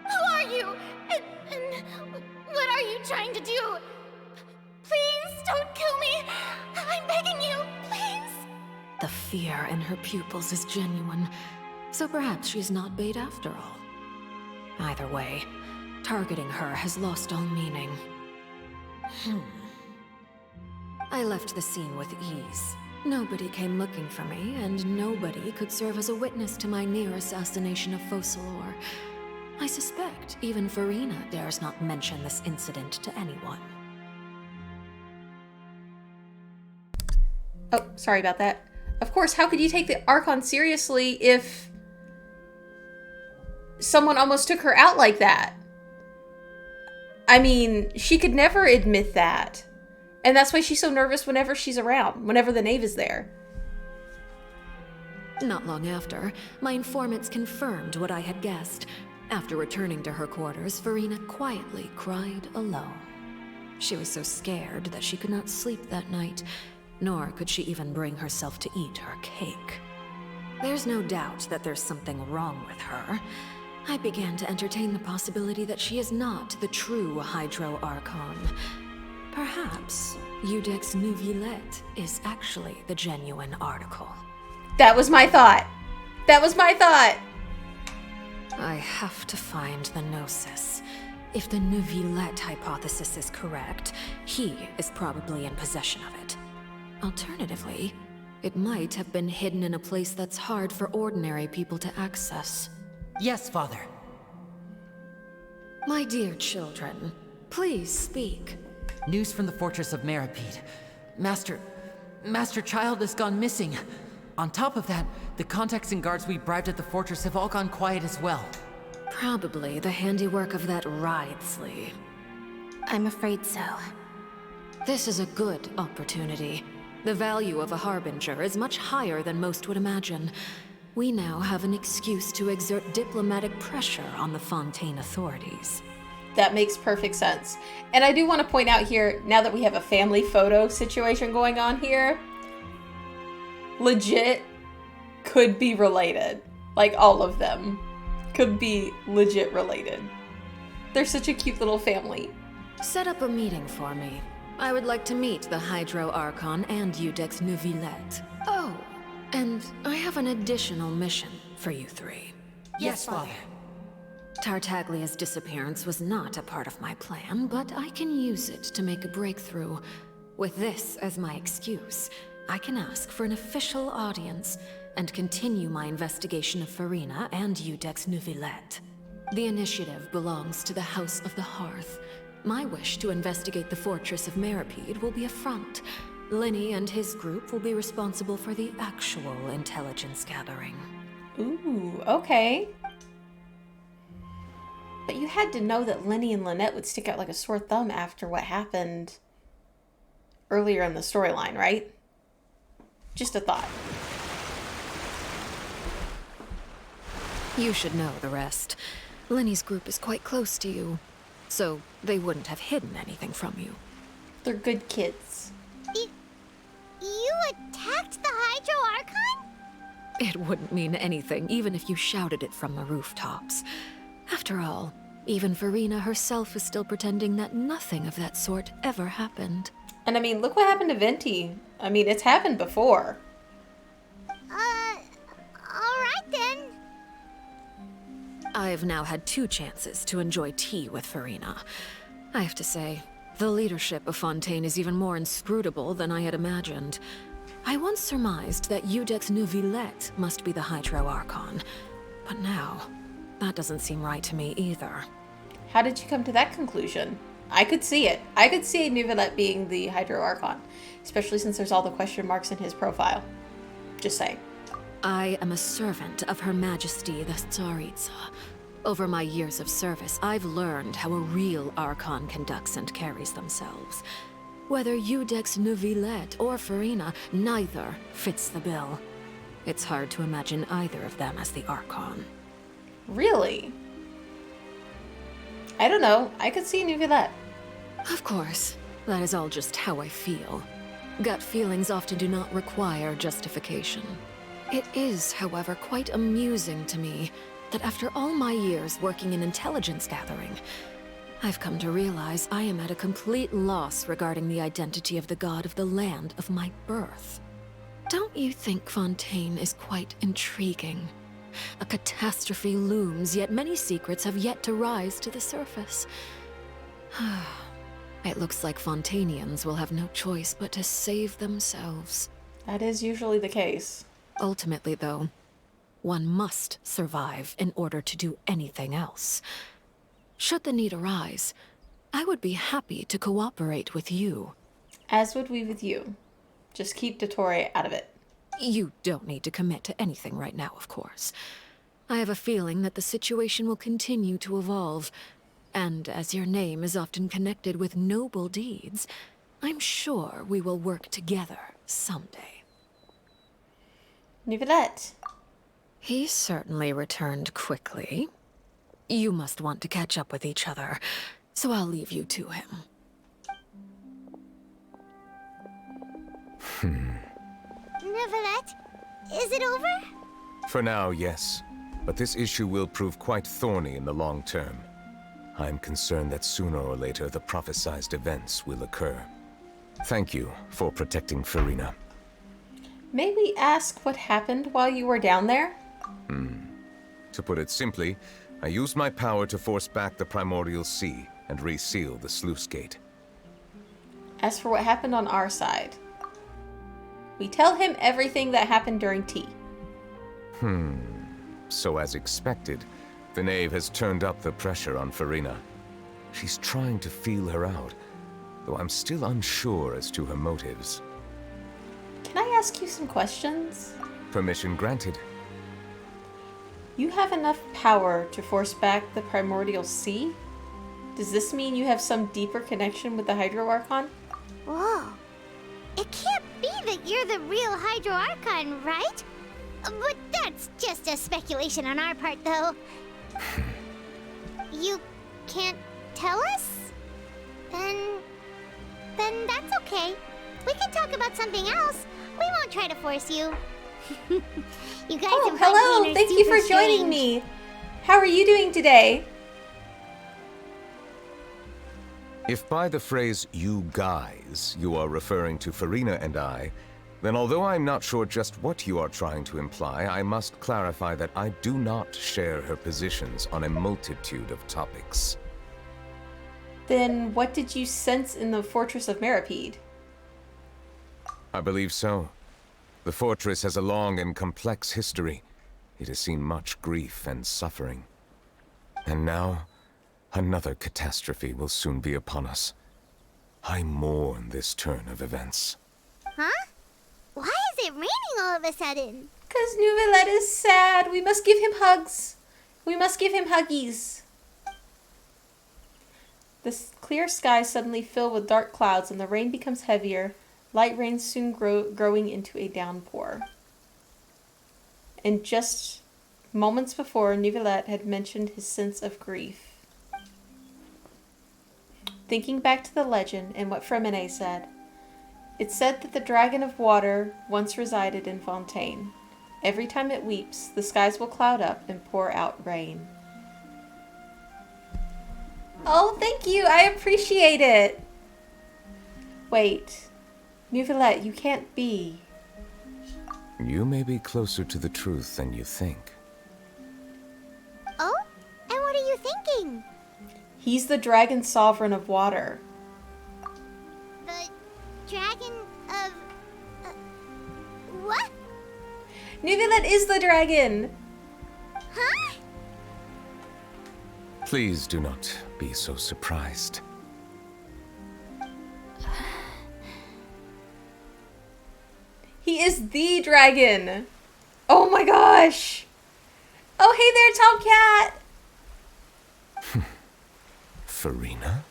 Who are you? And what are you trying to do? Please don't kill me. I'm begging you, please. The fear in her pupils is genuine, so perhaps she's not bait after all. Either way, targeting her has lost all meaning. I left the scene with ease. Nobody came looking for me, and nobody could serve as a witness to my near assassination of Focalor. I suspect even Furina dares not mention this incident to anyone. Oh, sorry about that. Of course, how could you take the Archon seriously if someone almost took her out like that? I mean, she could never admit that. And that's why she's so nervous whenever she's around, whenever the Knave is there. Not long after, my informants confirmed what I had guessed. After returning to her quarters, Furina quietly cried alone. She was so scared that she could not sleep that night, nor could she even bring herself to eat her cake. There's no doubt that there's something wrong with her. I began to entertain the possibility that she is not the true Hydro Archon. Perhaps Iudex Neuvelette is actually the genuine article. That was my thought. That was my thought. I have to find the Gnosis. If the Neuvelette hypothesis is correct, he is probably in possession of it. Alternatively, it might have been hidden in a place that's hard for ordinary people to access. Yes, Father. My dear children, please speak. News from the fortress of Meripede. Master Child has gone missing. On top of that, the contacts and guards we bribed at the fortress have all gone quiet as well. Probably the handiwork of that Wriothesley. I'm afraid so. This is a good opportunity. The value of a Harbinger is much higher than most would imagine. We now have an excuse to exert diplomatic pressure on the Fontaine authorities. That makes perfect sense. And I do want to point out here, now that we have a family photo situation going on here, legit could be related. Like, all of them could be legit related. They're such a cute little family. Set up a meeting for me. I would like to meet the Hydro Archon and Iudex Neuvelette. Oh, and I have an additional mission for you three. Yes, Father. Tartaglia's disappearance was not a part of my plan, but I can use it to make a breakthrough. With this as my excuse, I can ask for an official audience and continue my investigation of Furina and Iudex Neuvelette. The initiative belongs to the House of the Hearth. My wish to investigate the fortress of Meripede will be a front. Linny and his group will be responsible for the actual intelligence gathering. Ooh, okay. But you had to know that Linny and Lynette would stick out like a sore thumb after what happened earlier in the storyline, right? Just a thought. You should know the rest. Linny's group is quite close to you, so they wouldn't have hidden anything from you. They're good kids. You attacked the Hydro Archon? It wouldn't mean anything, even if you shouted it from the rooftops. After all, even Furina herself is still pretending that nothing of that sort ever happened. And I mean, look what happened to Venti. I mean, it's happened before. Alright then. I've now had 2 chances to enjoy tea with Furina. I have to say, the leadership of Fontaine is even more inscrutable than I had imagined. I once surmised that Iudex Neuvelette must be the Hydro Archon, but now, that doesn't seem right to me either. How did you come to that conclusion? I could see it. I could see Neuvelette being the Hydro Archon, especially since there's all the question marks in his profile. Just saying. I am a servant of Her Majesty the Tsaritsa. Over my years of service, I've learned how a real Archon conducts and carries themselves. Whether Eudex Neuvelette or Farina, neither fits the bill. It's hard to imagine either of them as the Archon. Really? I don't know. I could see Neuvelette. Of course. That is all just how I feel. Gut feelings often do not require justification. It is, however, quite amusing to me that after all my years working in intelligence gathering, I've come to realize I am at a complete loss regarding the identity of the god of the land of my birth. Don't you think Fontaine is quite intriguing? A catastrophe looms, yet many secrets have yet to rise to the surface. It looks like Fontainians will have no choice but to save themselves. That is usually the case. Ultimately, though, one must survive in order to do anything else. Should the need arise, I would be happy to cooperate with you. As would we with you. Just keep Dottore out of it. You don't need to commit to anything right now, of course. I have a feeling that the situation will continue to evolve, and as your name is often connected with noble deeds, I'm sure we will work together someday. Neuvelette. He certainly returned quickly. You must want to catch up with each other, so I'll leave you to him. Neuvelette, is it over? For now, yes. But this issue will prove quite thorny in the long term. I'm concerned that sooner or later the prophesized events will occur. Thank you for protecting Farina. May we ask what happened while you were down there? To put it simply, I used my power to force back the Primordial Sea and reseal the sluice gate. As for what happened on our side, we tell him everything that happened during tea. So as expected, the Knave has turned up the pressure on Farina. She's trying to feel her out, though I'm still unsure as to her motives. Can I ask you some questions? Permission granted. You have enough power to force back the Primordial Sea? Does this mean you have some deeper connection with the Hydro Archon? Whoa. It can't be that you're the real Hydro Archon, right? But that's just a speculation on our part, though. You can't tell us? Then that's okay. We can talk about something else. We won't try to force you. You guys Oh, and hello! Fontaine are Thank you for super joining strange. me! How are you doing today? If by the phrase, you guys, you are referring to Farina and I, then although I'm not sure just what you are trying to imply, I must clarify that I do not share her positions on a multitude of topics. Then what did you sense in the Fortress of Meripede? I believe so. The fortress has a long and complex history. It has seen much grief and suffering. And now, another catastrophe will soon be upon us. I mourn this turn of events. Huh? Why is it raining all of a sudden? 'Cause Neuvelette is sad. We must give him hugs. We must give him huggies. The clear sky suddenly filled with dark clouds and the rain becomes heavier. Light rain soon growing into a downpour. And just moments before, Neuvelette had mentioned his sense of grief. Thinking back to the legend and what Frenette said, it said that the Dragon of Water once resided in Fontaine. Every time it weeps, the skies will cloud up and pour out rain. Oh, thank you! I appreciate it! Wait. Neuvelette, you can't be. You may be closer to the truth than you think. Oh? And what are you thinking? He's the Dragon Sovereign of Water. The dragon of... what? Neuvelette is the dragon! Huh? Please do not be so surprised. He is the dragon! Oh my gosh! Oh, hey there, Tomcat! Farina?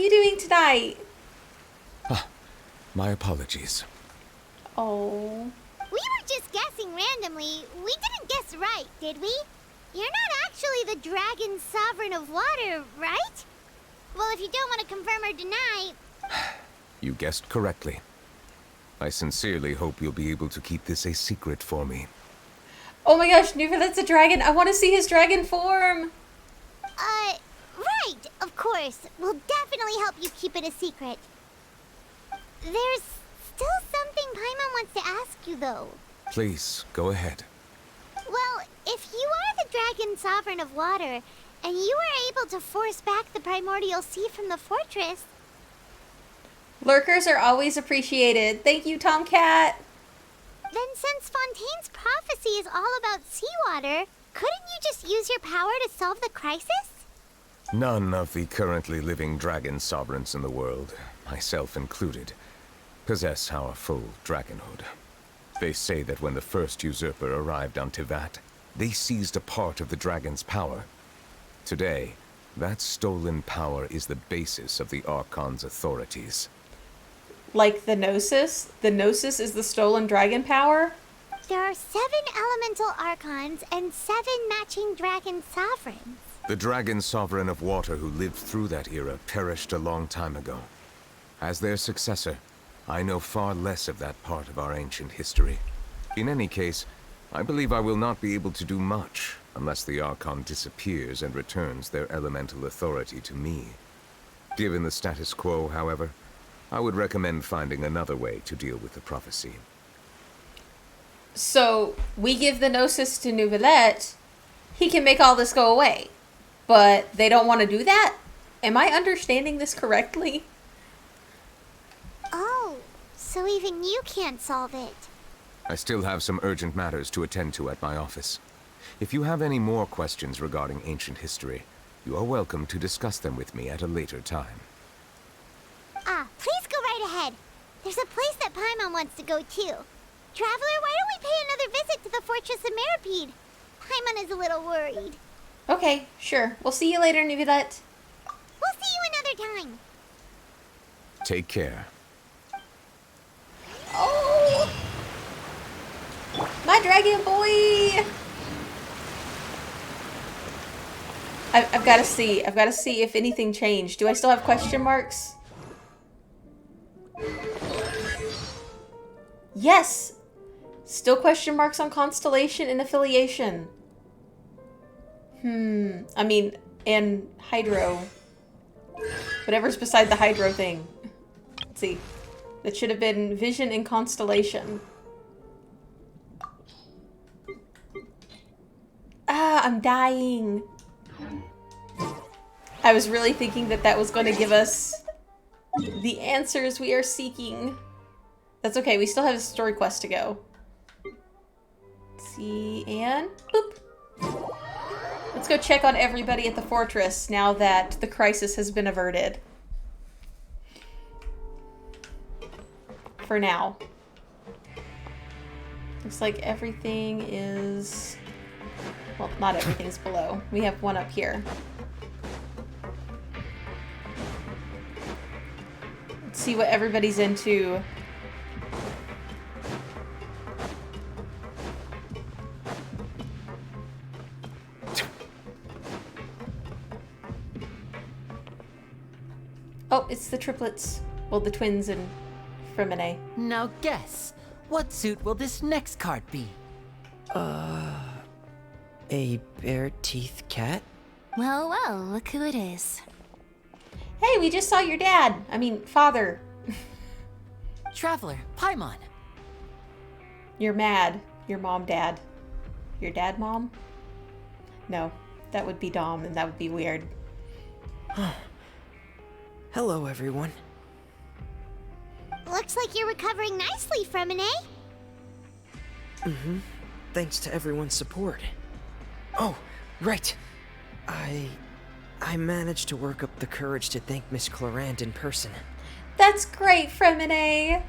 you doing tonight? My apologies. Oh. We were just guessing randomly. We didn't guess right, did we? You're not actually the Dragon Sovereign of Water, right? Well, if you don't want to confirm or deny... You guessed correctly. I sincerely hope you'll be able to keep this a secret for me. Oh my gosh, Neuvelette's a dragon. I want to see his dragon form. Right, of course. We'll definitely help you keep it a secret. There's still something Paimon wants to ask you, though. Please, go ahead. Well, if you are the Dragon Sovereign of Water, and you were able to force back the Primordial Sea from the fortress... Lurkers are always appreciated. Thank you, Tomcat. Then since Fontaine's prophecy is all about seawater, couldn't you just use your power to solve the crisis? None of the currently living dragon sovereigns in the world, myself included, possess our full dragonhood. They say that when the first usurper arrived on Tivat, they seized a part of the dragon's power. Today, that stolen power is the basis of the Archon's authorities. Like the Gnosis? The Gnosis is the stolen dragon power? There are 7 elemental archons and 7 matching dragon sovereigns. The dragon sovereign of water who lived through that era perished a long time ago. As their successor, I know far less of that part of our ancient history. In any case, I believe I will not be able to do much unless the Archon disappears and returns their elemental authority to me. Given the status quo, however, I would recommend finding another way to deal with the prophecy. So, we give the Gnosis to Neuvelette, he can make all this go away. But they don't want to do that? Am I understanding this correctly? Oh, so even you can't solve it. I still have some urgent matters to attend to at my office. If you have any more questions regarding ancient history, you are welcome to discuss them with me at a later time. Please go right ahead. There's a place that Paimon wants to go too. Traveler, why don't we pay another visit to the Fortress of Meripede? Paimon is a little worried. Okay, sure. We'll see you later, Neuvelette. We'll see you another time. Take care. Oh! My dragon boy! I've got to see. I've got to see if anything changed. Do I still have question marks? Yes! Still question marks on constellation and affiliation. I mean, and Hydro. Whatever's beside the Hydro thing. Let's see. That should have been vision and constellation. I'm dying. I was really thinking that that was going to give us the answers we are seeking. That's okay, we still have a story quest to go. Let's see, and boop. Let's go check on everybody at the fortress now that the crisis has been averted. For now. Looks like everything is... Well, not everything's below. We have one up here. Let's see what everybody's into. Oh, it's the triplets. Well, the twins and Frenette. Now guess, what suit will this next card be? A bare-teeth cat? Well, well, look who it is. Hey, we just saw your dad. I mean, father. Traveler, Paimon. You're mad. Your mom, dad. Your dad, mom? No, that would be Dom, and that would be weird. Hello, everyone. Looks like you're recovering nicely, Frenette. Thanks to everyone's support. Oh, right. I managed to work up the courage to thank Miss Clorant in person. That's great, Frenette.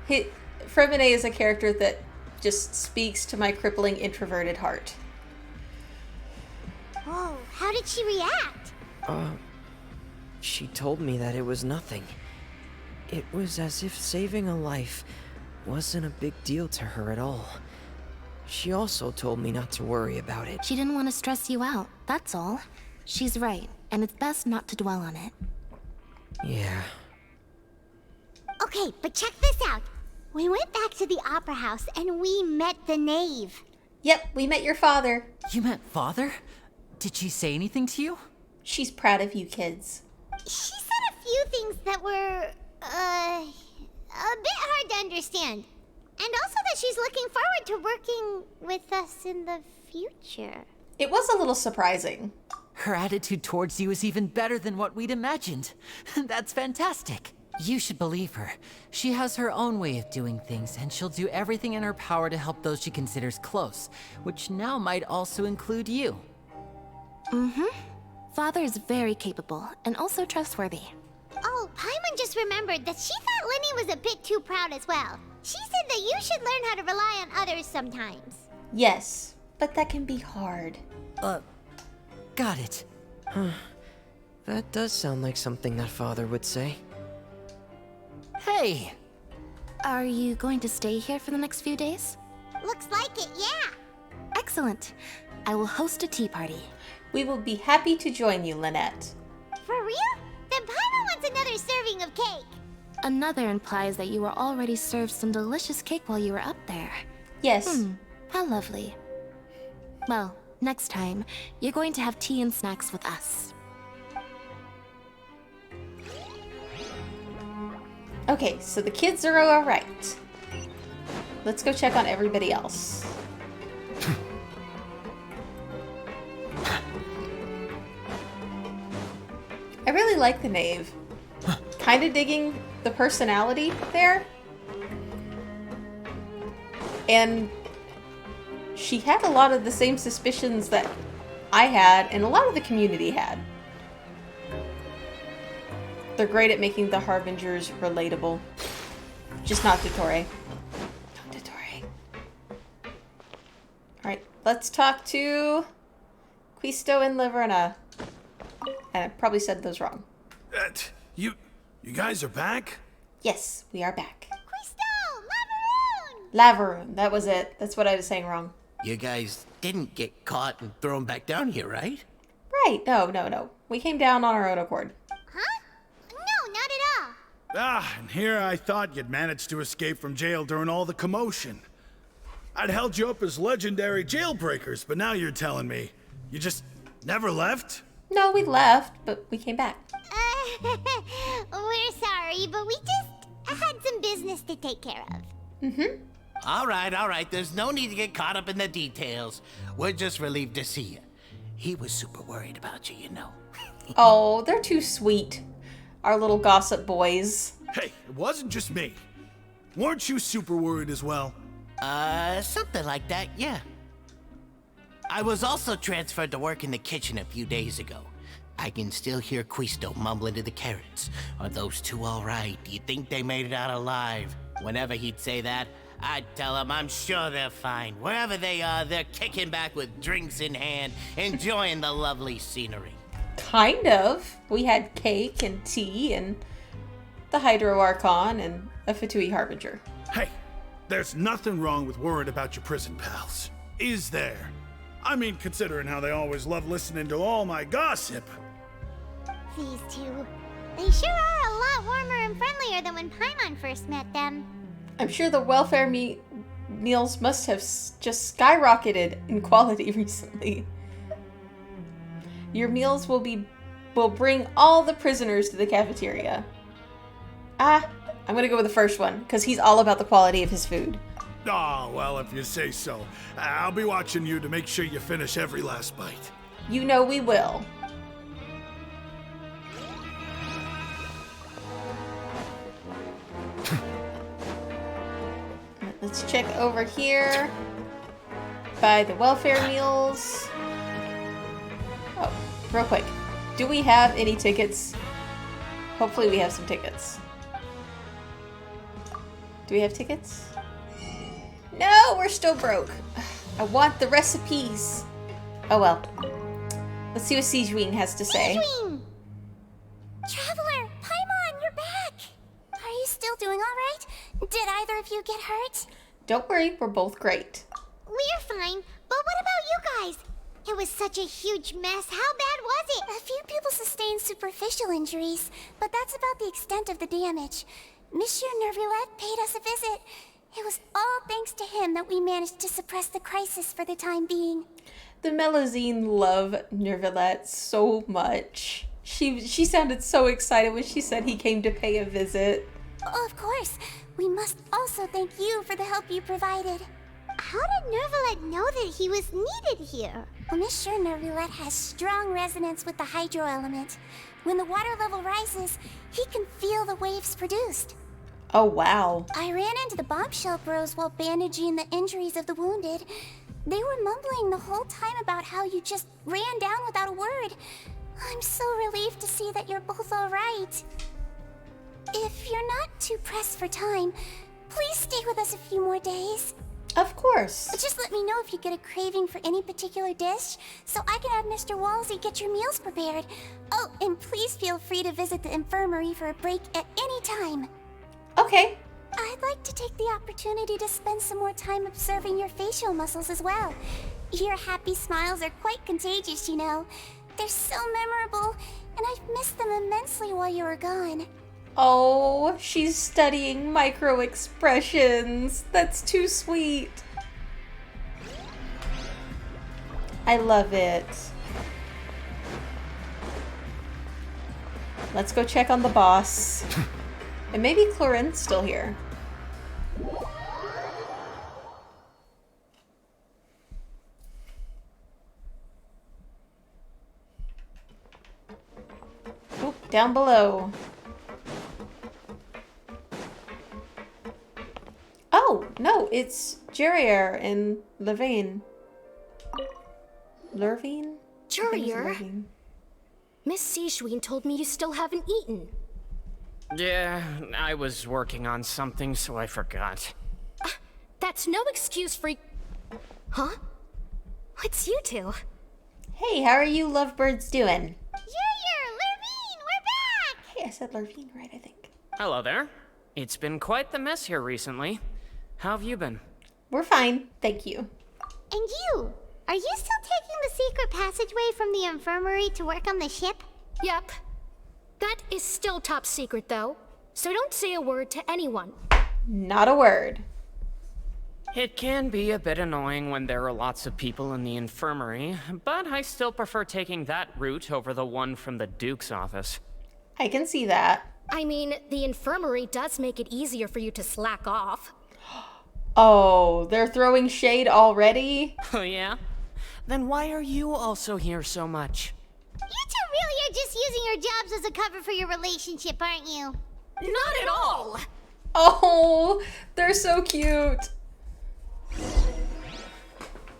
Frenette is a character that just speaks to my crippling introverted heart. Oh, how did she react? She told me that it was nothing. It was as if saving a life wasn't a big deal to her at all. She also told me not to worry about it. She didn't want to stress you out, that's all. She's right, and it's best not to dwell on it. Yeah. Okay, but check this out. We went back to the opera house and we met the Knave. Yep, we met your father. You met father? Did she say anything to you? She's proud of you kids. She said a few things that were, a bit hard to understand. And also that she's looking forward to working with us in the future. It was a little surprising. Her attitude towards you is even better than what we'd imagined. That's fantastic. You should believe her. She has her own way of doing things, and she'll do everything in her power to help those she considers close, which now might also include you. Mm-hmm. Father is very capable, and also trustworthy. Oh, Paimon just remembered that she thought Linny was a bit too proud as well. She said that you should learn how to rely on others sometimes. Yes, but that can be hard. Got it. Huh. That does sound like something that Father would say. Hey! Are you going to stay here for the next few days? Looks like it, yeah. Excellent. I will host a tea party. We will be happy to join you, Lynette. For real? Then Paimon wants another serving of cake. Another implies that you were already served some delicious cake while you were up there. Yes. How lovely. Well, next time, you're going to have tea and snacks with us. Okay, so the kids are all right. Let's go check on everybody else. I really like the Knave. Kind of digging the personality there. And she had a lot of the same suspicions that I had and a lot of the community had. They're great at making the Harbingers relatable. Just not Dottore. Not Dottore. Alright, let's talk to Quisto and Liverna. And I probably said those wrong. You guys are back? Yes, we are back. Quisto! Lavaroon! Lavaroon, that was it. That's what I was saying wrong. You guys didn't get caught and thrown back down here, right? Right, no. We came down on our own accord. Huh? No, not at all. And here I thought you'd managed to escape from jail during all the commotion. I'd held you up as legendary jailbreakers, but now you're telling me you just never left? No, we left, but we came back. We're sorry, but we just had some business to take care of. Mm-hmm. All right. There's no need to get caught up in the details. We're just relieved to see you. He was super worried about you, you know. Oh, they're too sweet. Our little gossip boys. Hey, it wasn't just me. Weren't you super worried as well? Something like that, yeah. I was also transferred to work in the kitchen a few days ago. I can still hear Quisto mumbling to the carrots. Are those two all right? Do you think they made it out alive? Whenever he'd say that, I'd tell him I'm sure they're fine. Wherever they are, they're kicking back with drinks in hand, enjoying the lovely scenery. Kind of. We had cake and tea and the Hydro Archon and a Fatui Harbinger. Hey, there's nothing wrong with worrying about your prison pals. Is there? I mean, considering how they always love listening to all my gossip. These two. They sure are a lot warmer and friendlier than when Paimon first met them. I'm sure the welfare meals must have just skyrocketed in quality recently. Your meals will bring all the prisoners to the cafeteria. I'm gonna go with the first one, because he's all about the quality of his food. Oh, well, if you say so. I'll be watching you to make sure you finish every last bite. You know we will. Let's check over here by the welfare meals. Oh, real quick. Do we have any tickets? Hopefully we have some tickets. Do we have tickets? No, we're still broke. I want the recipes. Oh well. Let's see what Siegewing has to say. Siegewing! Traveler, Paimon, you're back! Are you still doing alright? Did either of you get hurt? Don't worry, we're both great. We're fine, but what about you guys? It was such a huge mess. How bad was it? A few people sustained superficial injuries, but that's about the extent of the damage. Monsieur Neuvelette paid us a visit. It was all thanks to him that we managed to suppress the crisis for the time being. The Melusine love Neuvelette so much. She sounded so excited when she said he came to pay a visit. Oh, of course. We must also thank you for the help you provided. How did Neuvelette know that he was needed here? Well, Monsieur Neuvelette has strong resonance with the hydro element. When the water level rises, he can feel the waves produced. Oh, wow. I ran into the bombshell bros while bandaging the injuries of the wounded. They were mumbling the whole time about how you just ran down without a word. I'm so relieved to see that you're both alright. If you're not too pressed for time, please stay with us a few more days. Of course. Just let me know if you get a craving for any particular dish, so I can have Mr. Wolsey get your meals prepared. Oh, and please feel free to visit the infirmary for a break at any time. Okay. I'd like to take the opportunity to spend some more time observing your facial muscles as well. Your happy smiles are quite contagious, you know. They're so memorable, and I've missed them immensely while you were gone. Oh, she's studying micro expressions. That's too sweet. I love it. Let's go check on the boss. And maybe Clorin's still here. Oop, down below. Oh, no, it's Jerier and Levine. Lurvine? Jerier? Miss Sijween told me you still haven't eaten. Yeah, I was working on something, so I forgot. That's no excuse for... Huh? What's you two? Hey, how are you lovebirds doing? Jerier, Lurvine, we're back! Hey, I said Lurvine right, I think. Hello there. It's been quite the mess here recently. How have you been? We're fine, thank you. And you? Are you still taking the secret passageway from the infirmary to work on the ship? Yep. That is still top secret, though. So don't say a word to anyone. Not a word. It can be a bit annoying when there are lots of people in the infirmary, but I still prefer taking that route over the one from the Duke's office. I can see that. I mean, the infirmary does make it easier for you to slack off. Oh, they're throwing shade already? Oh yeah? Then why are you also here so much? You two really are just using your jobs as a cover for your relationship, aren't you? Not at all! Oh, they're so cute.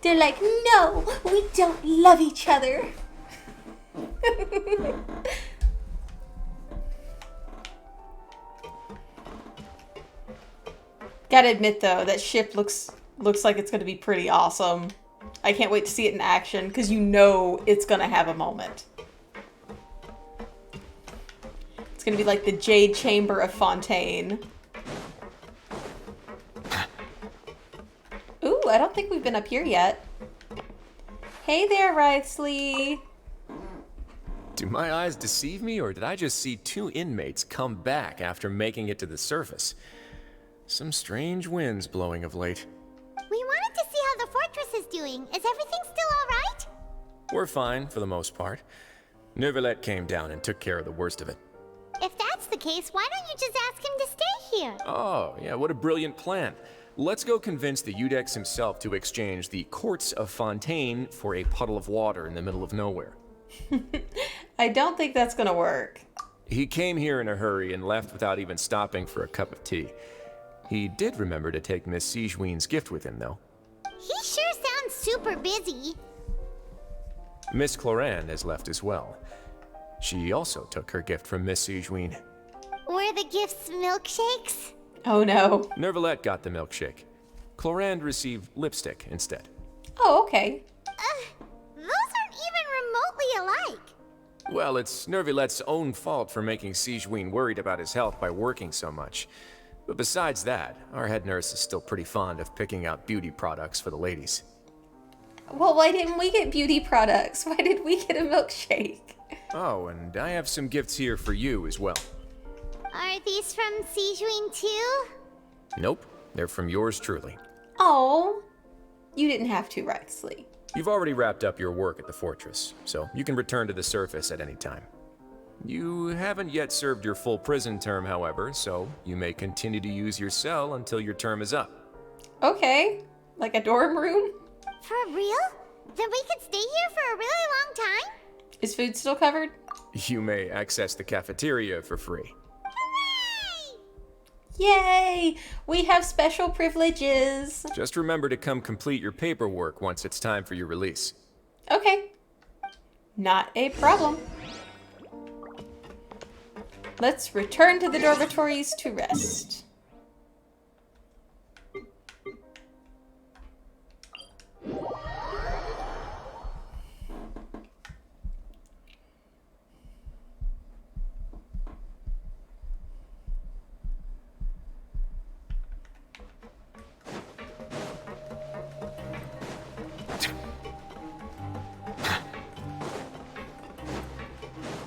They're like, no, we don't love each other. Gotta admit though, that ship looks like it's gonna be pretty awesome. I can't wait to see it in action, because you know it's gonna have a moment. It's gonna be like the Jade Chamber of Fontaine. Ooh, I don't think we've been up here yet. Hey there, Wriothesley. Do my eyes deceive me, or did I just see two inmates come back after making it to the surface? Some strange winds blowing of late. We wanted to see how the fortress is doing. Is everything still alright? We're fine, for the most part. Neuvelette came down and took care of the worst of it. If that's the case, why don't you just ask him to stay here? Oh, yeah, what a brilliant plan. Let's go convince the Udex himself to exchange the Courts of Fontaine for a puddle of water in the middle of nowhere. I don't think that's gonna work. He came here in a hurry and left without even stopping for a cup of tea. He did remember to take Miss Sijween's gift with him, though. He sure sounds super busy. Miss Cloran has left as well. She also took her gift from Miss Sijween. Were the gifts milkshakes? Oh no. Neuvelette got the milkshake. Cloran received lipstick instead. Oh, okay. Those aren't even remotely alike. Well, it's Neuvelette's own fault for making Sigewinne worried about his health by working so much. But besides that, our head nurse is still pretty fond of picking out beauty products for the ladies. Well, why didn't we get beauty products? Why did we get a milkshake? Oh, and I have some gifts here for you as well. Are these from Sigewinne too? Nope, they're from yours truly. Oh, you didn't have to, Rexley. You've already wrapped up your work at the fortress, so you can return to the surface at any time. You haven't yet served your full prison term, however, so you may continue to use your cell until your term is up. Okay, like a dorm room? For real? Then we could stay here for a really long time? Is food still covered? You may access the cafeteria for free. Yay! We have special privileges. Just remember to come complete your paperwork once it's time for your release. Okay. Not a problem. Let's return to the dormitories to rest.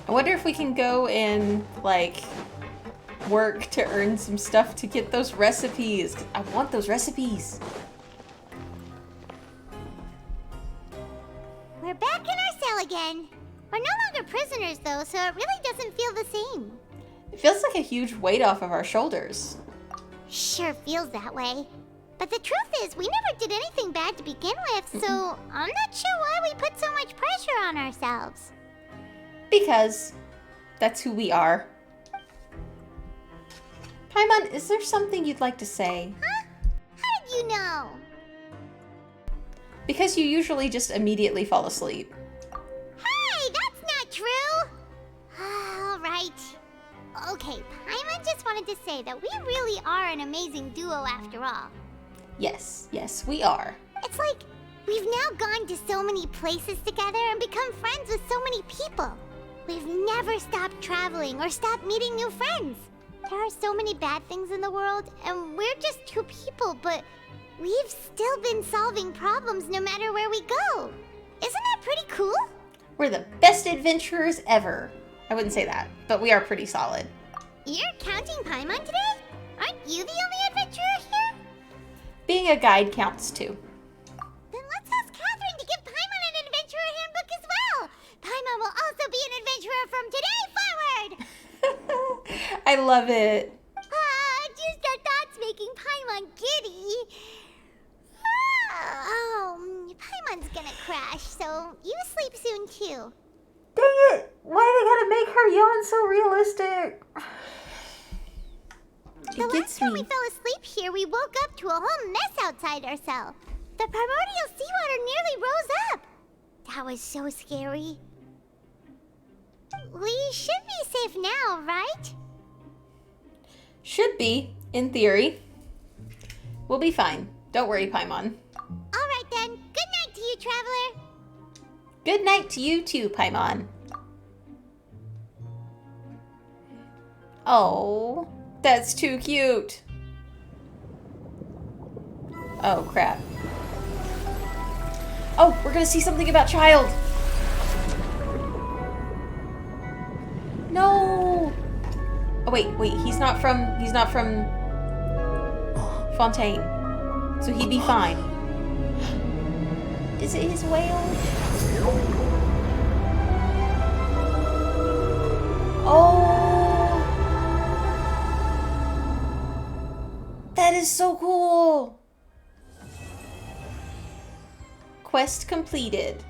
I wonder if we can go and, like, work to earn some stuff to get those recipes. I want those recipes. We're back in our cell again. We're no longer prisoners, though, so it really doesn't feel the same. It feels like a huge weight off of our shoulders. Sure feels that way. But the truth is, we never did anything bad to begin with, so I'm not sure why we put so much pressure on ourselves. Because that's who we are. Paimon, is there something you'd like to say? Huh? How did you know? Because you usually just immediately fall asleep. Hey, that's not true! All right. Okay, Paimon just wanted to say that we really are an amazing duo after all. Yes, we are. It's like we've now gone to so many places together and become friends with so many people. We've never stopped traveling or stopped meeting new friends. There are so many bad things in the world, and we're just two people, but we've still been solving problems no matter where we go. Isn't that pretty cool? We're the best adventurers ever. I wouldn't say that, but we are pretty solid. You're counting Paimon today? Aren't you the only adventurer here? Being a guide counts too. Then let's ask Catherine to give Paimon an adventurer handbook as well. Paimon will also be an adventurer from today forward. I love it. Just our thoughts making Paimon giddy. Paimon's gonna crash, so you sleep soon too. Dang it! Why they gotta make her yawn so realistic? The last time we fell asleep here, we woke up to a whole mess outside our cell. The primordial seawater nearly rose up. That was so scary. We should be safe now, right? Should be, in theory. We'll be fine. Don't worry, Paimon. Alright then. Good night to you, Traveler. Good night to you too, Paimon. Oh, that's too cute. Oh, crap. Oh, we're gonna see something about Child. No. Oh, wait, he's not from Fontaine. So he'd be fine. Is it his whale? Oh! That is so cool! Quest completed.